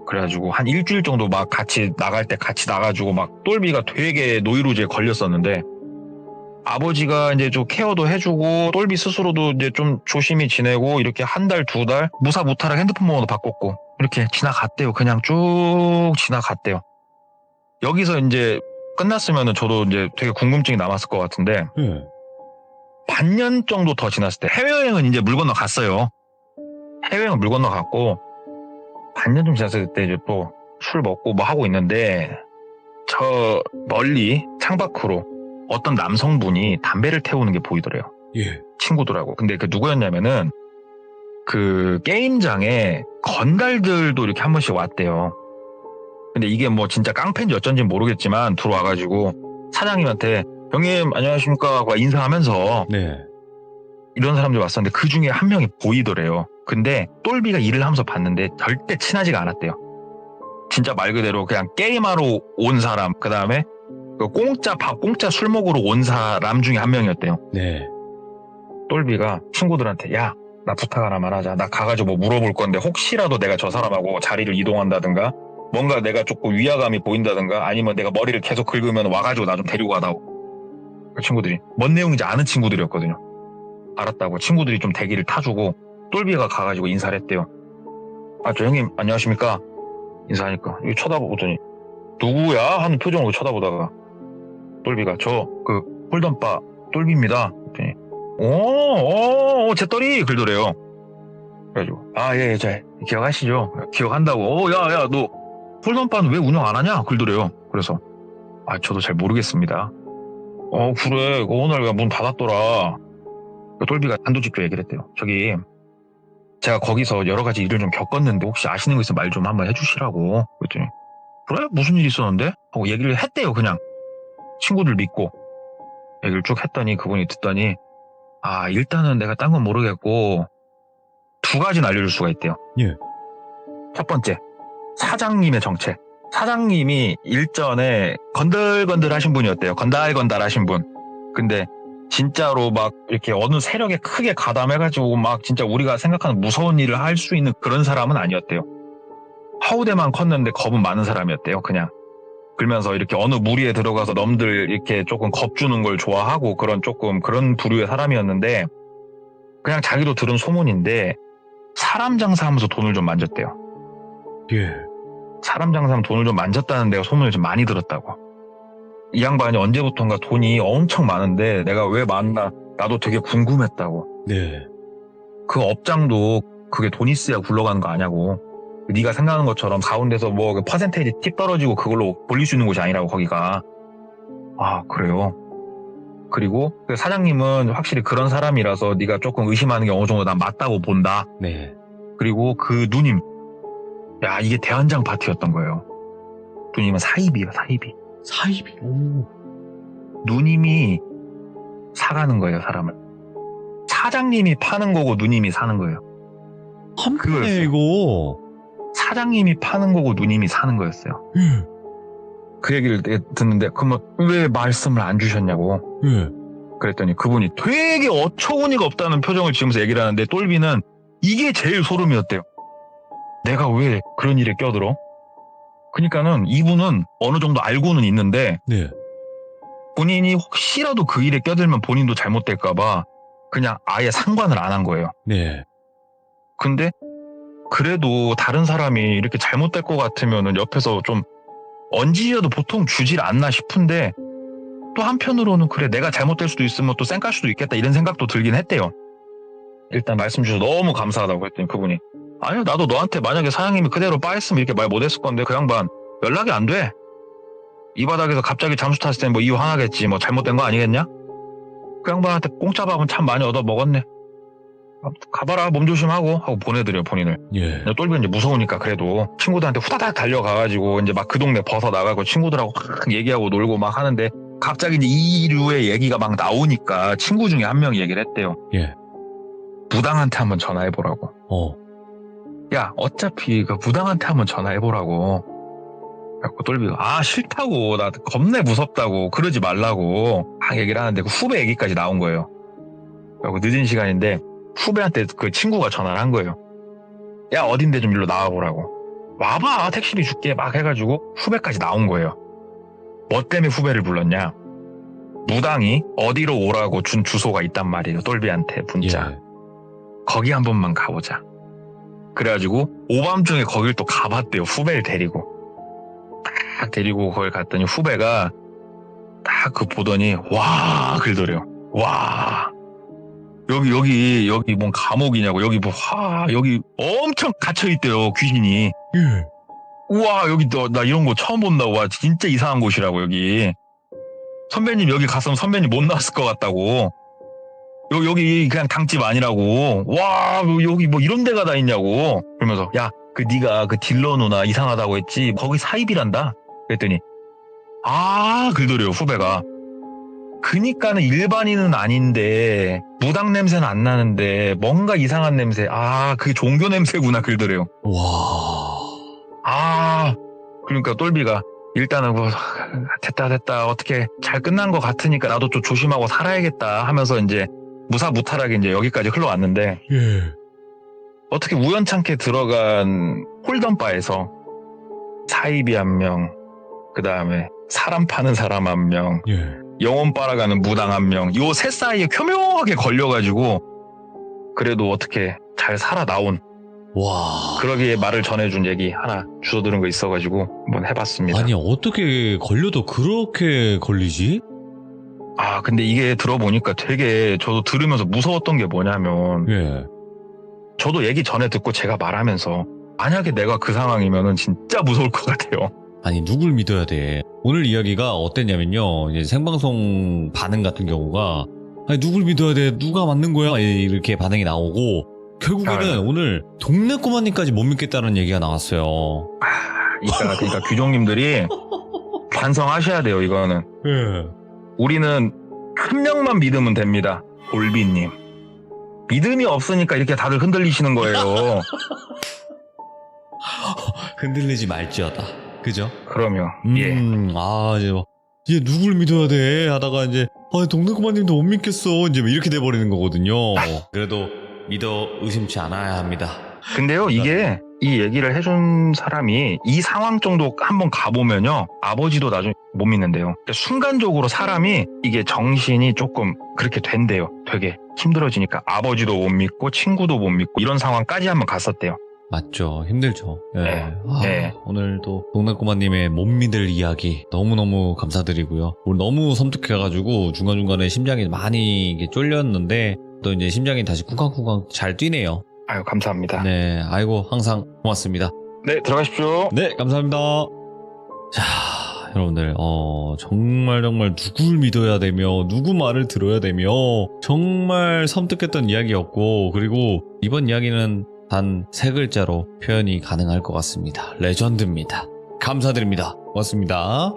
Speaker 2: 그래가지고 한 일주일 정도 막 같이 나갈 때 같이 나가지고 막 똘비가 되게 노이로제에 걸렸었는데 아버지가 이제 좀 케어도 해주고 똘비 스스로도 이제 좀 조심히 지내고 이렇게 한 달, 두 달 무사무탈하게 핸드폰 번호도 바꿨고 이렇게 지나갔대요. 그냥 쭉 지나갔대요. 여기서 이제 끝났으면은 저도 이제 되게 궁금증이 남았을 것 같은데
Speaker 1: 예.
Speaker 2: 반년 정도 더 지났을 때 해외여행은 이제 물 건너 갔어요. 해외여행은 물 건너 갔고 반년 좀 지났을 때 이제 또 술 먹고 뭐 하고 있는데 저 멀리 창밖으로 어떤 남성분이 담배를 태우는 게 보이더래요.
Speaker 1: 예.
Speaker 2: 친구들하고. 근데 그 누구였냐면은 그 게임장에 건달들도 이렇게 한 번씩 왔대요. 근데 이게 뭐 진짜 깡패인지 어쩐지 모르겠지만 들어와가지고 사장님한테 형님 안녕하십니까 하고 인사하면서
Speaker 1: 네.
Speaker 2: 이런 사람들 왔었는데 그 중에 한 명이 보이더래요. 근데 똘비가 일을 하면서 봤는데 절대 친하지가 않았대요. 진짜 말 그대로 그냥 게임하러 온 사람, 그 다음에 공짜 밥, 공짜 술 먹으러 온 사람 중에 한 명이었대요.
Speaker 1: 네.
Speaker 2: 똘비가 친구들한테 야, 나 부탁 하나만 하자. 나 가가지고 뭐 물어볼 건데 혹시라도 내가 저 사람하고 자리를 이동한다든가 뭔가 내가 조금 위화감이 보인다든가 아니면 내가 머리를 계속 긁으면 와가지고 나 좀 데리고 가다고. 그 친구들이 뭔 내용인지 아는 친구들이었거든요. 알았다고 친구들이 좀 대기를 타주고 똘비가 가가지고 인사를 했대요. 아, 저 형님 안녕하십니까? 인사하니까 이거 쳐다보더니 누구야? 하는 표정으로 쳐다보다가 똘비가 저 그 홀덤바 똘비입니다. 그랬더니 제 딸이 그러더래요. 그래가지고 예, 잘 기억하시죠? 기억한다고. 야, 너 홀덤바는 왜 운영 안 하냐? 그러더래요. 그래서 저도 잘 모르겠습니다. 그래 오늘 문 닫았더라. 똘비가 단도직입 얘기를 했대요. 저기 제가 거기서 여러 가지 일을 좀 겪었는데 혹시 아시는 거 있으면 말 좀 한번 해주시라고. 그랬더니 그래? 무슨 일 있었는데? 하고 얘기를 했대요. 그냥 친구들 믿고 얘기를 쭉 했더니 그분이 듣더니 일단은 내가 딴 건 모르겠고 두 가지는 알려줄 수가 있대요.
Speaker 1: 예.
Speaker 2: 첫 번째, 사장님의 정체. 사장님이 일전에 건들건들 하신 분이었대요. 건달건달 하신 분. 근데 진짜로 막 이렇게 어느 세력에 크게 가담해가지고 막 진짜 우리가 생각하는 무서운 일을 할 수 있는 그런 사람은 아니었대요. 하우대만 컸는데 겁은 많은 사람이었대요. 그냥 그러면서 이렇게 어느 무리에 들어가서 넘들 이렇게 조금 겁주는 걸 좋아하고 그런 조금 그런 부류의 사람이었는데 그냥 자기도 들은 소문인데 사람 장사하면서 돈을 좀 만졌대요.
Speaker 1: 예.
Speaker 2: 사람 장사하면 돈을 좀 만졌다는 데가 소문을 좀 많이 들었다고. 이 양반이 언제부턴가 돈이 엄청 많은데 내가 왜 많나 나도 되게 궁금했다고.
Speaker 1: 네.
Speaker 2: 그 업장도 그게 돈 있어야 굴러가는 거 아냐고. 네가 생각하는 것처럼 가운데서 뭐 퍼센테이지 팁 떨어지고 그걸로 벌릴 수 있는 곳이 아니라고 거기가. 그래요. 그리고 그 사장님은 확실히 그런 사람이라서 네가 조금 의심하는 게 어느 정도 난 맞다고 본다.
Speaker 1: 네.
Speaker 2: 그리고 그 누님, 이게 대환장 파티였던 거예요. 누님은 사입이에요.
Speaker 1: 사입이. 오.
Speaker 2: 누님이 사가는 거예요, 사람을. 사장님이 파는 거고 누님이 사는 거예요.
Speaker 1: 한편에
Speaker 2: 그거였어요.
Speaker 1: 이거.
Speaker 2: 사장님이 파는 거고 누님이 사는 거였어요.
Speaker 1: 예.
Speaker 2: 그 얘기를 듣는데 그러면 왜 말씀을 안 주셨냐고.
Speaker 1: 예.
Speaker 2: 그랬더니 그분이 되게 어처구니가 없다는 표정을 지으면서 얘기를 하는데 똘비는 이게 제일 소름이었대요. 내가 왜 그런 일에 껴들어? 그러니까는 이분은 어느 정도 알고는 있는데
Speaker 1: 네.
Speaker 2: 본인이 혹시라도 그 일에 껴들면 본인도 잘못될까봐 그냥 아예 상관을 안 한 거예요.
Speaker 1: 네.
Speaker 2: 근데 그래도 다른 사람이 이렇게 잘못될 것 같으면은 옆에서 좀 언지여도 보통 주질 않나 싶은데 또 한편으로는 그래 내가 잘못될 수도 있으면 또 쌩깔 수도 있겠다 이런 생각도 들긴 했대요. 일단 말씀 주셔서 너무 감사하다고 했더니 그분이 아니요 나도 너한테 만약에 사장님이 그대로 빠했으면 이렇게 말 못했을 건데 그 양반 연락이 안 돼. 이 바닥에서 갑자기 잠수 탔을 땐 뭐 이유 하나겠지 뭐 잘못된 거 아니겠냐? 그 양반한테 공짜 밥은 참 많이 얻어 먹었네. 가봐라 몸 조심하고 하고 보내드려 본인을.
Speaker 1: 예.
Speaker 2: 똘비는 이제 무서우니까 그래도 친구들한테 후다닥 달려가가지고 이제 막 그 동네 벗어나가고 친구들하고 막 얘기하고 놀고 막 하는데 갑자기 이제 이류의 얘기가 막 나오니까 친구 중에 한 명이 얘기를 했대요.
Speaker 1: 예.
Speaker 2: 무당한테 한번 전화해보라고. 야, 어차피 그 무당한테 한번 전화해보라고. 그래갖고 똘비가 싫다고, 나 겁내 무섭다고, 그러지 말라고 막 얘기를 하는데 그 후배 얘기까지 나온 거예요. 그리고 늦은 시간인데 후배한테 그 친구가 전화를 한 거예요. 야, 어딘데 좀 일로 나와보라고. 와봐, 택시비 줄게 막 해가지고 후배까지 나온 거예요. 뭐 때문에 후배를 불렀냐? 무당이 어디로 오라고 준 주소가 있단 말이에요. 똘비한테 문자.
Speaker 1: 예.
Speaker 2: 거기 한 번만 가보자. 그래가지고 오밤중에 거길 또 가봤대요. 후배를 데리고. 딱 데리고 거기 갔더니 후배가 딱 그 보더니 와 그러더래요. 와 여기 뭔 감옥이냐고. 여기 여기 엄청 갇혀있대요. 귀신이.
Speaker 1: 예.
Speaker 2: 우와 여기 나 이런 거 처음 본다고. 와 진짜 이상한 곳이라고. 여기 선배님 여기 갔으면 선배님 못 나왔을 것 같다고. 여기 그냥 당집 아니라고. 와 여기 뭐 이런 데가 다 있냐고. 그러면서 야 그 네가 그 딜러 누나 이상하다고 했지 거기 사입이란다. 그랬더니 그러더래요 후배가. 그니까는 일반인은 아닌데 무당 냄새는 안 나는데 뭔가 이상한 냄새. 그게 종교 냄새구나 그러더래요.
Speaker 1: 와.
Speaker 2: 그러니까 똘비가 일단은 뭐 됐다 어떻게 잘 끝난 것 같으니까 나도 좀 조심하고 살아야겠다 하면서 이제 무사무탈하게 이제 여기까지 흘러왔는데
Speaker 1: 예.
Speaker 2: 어떻게 우연찮게 들어간 홀덤바에서 사이비 한 명, 그 다음에 사람 파는 사람 한 명,
Speaker 1: 예.
Speaker 2: 영혼 빨아가는 무당 한 명, 요 셋 사이에 교묘하게 걸려가지고 그래도 어떻게 잘 살아 나온.
Speaker 1: 와.
Speaker 2: 그러기에 말을 전해준 얘기 하나 주워 들은 거 있어가지고 한번 해봤습니다.
Speaker 1: 아니 어떻게 걸려도 그렇게 걸리지?
Speaker 2: 근데 이게 들어보니까 되게 저도 들으면서 무서웠던 게 뭐냐면
Speaker 1: 예.
Speaker 2: 저도 얘기 전에 듣고 제가 말하면서 만약에 내가 그 상황이면은 진짜 무서울 것 같아요.
Speaker 1: 아니 누굴 믿어야 돼? 오늘 이야기가 어땠냐면요. 이제 생방송 반응 같은 경우가 아니 누굴 믿어야 돼? 누가 맞는 거야? 이렇게 반응이 나오고 결국에는 오늘 동네 꼬마님까지 못 믿겠다는 얘기가 나왔어요.
Speaker 2: 그러니까 규종님들이 반성하셔야 돼요. 이거는
Speaker 1: 예.
Speaker 2: 우리는 한 명만 믿으면 됩니다. 골비님. 믿음이 없으니까 이렇게 다들 흔들리시는 거예요.
Speaker 1: 흔들리지 말지어다. 그죠?
Speaker 2: 그럼요. 예.
Speaker 1: 이제 누굴 믿어야 돼? 하다가 이제 동네 꼬마님도 못 믿겠어. 이제 이렇게 돼버리는 거거든요. 그래도 믿어 의심치 않아야 합니다.
Speaker 2: 근데요, 이게 이 얘기를 해준 사람이 이 상황 정도 한번 가보면요, 아버지도 나중에 못 믿는데요. 그러니까 순간적으로 사람이 이게 정신이 조금 그렇게 된대요. 되게 힘들어지니까 아버지도 못 믿고 친구도 못 믿고 이런 상황까지 한번 갔었대요.
Speaker 1: 맞죠. 힘들죠. 예.
Speaker 2: 네.
Speaker 1: 오늘도 동네꼬마님의 못 믿을 이야기 너무너무 감사드리고요. 오늘 너무 섬뜩해가지고 중간중간에 심장이 많이 이게 쫄렸는데 또 이제 심장이 다시 쿵쾅쿵쾅 잘 뛰네요.
Speaker 2: 아유, 감사합니다.
Speaker 1: 네. 아이고, 항상 고맙습니다.
Speaker 2: 네, 들어가십시오.
Speaker 1: 네, 감사합니다. 자, 여러분들, 정말 누굴 믿어야 되며, 누구 말을 들어야 되며, 정말 섬뜩했던 이야기였고, 그리고 이번 이야기는 단 3글자로 표현이 가능할 것 같습니다. 레전드입니다. 감사드립니다. 고맙습니다.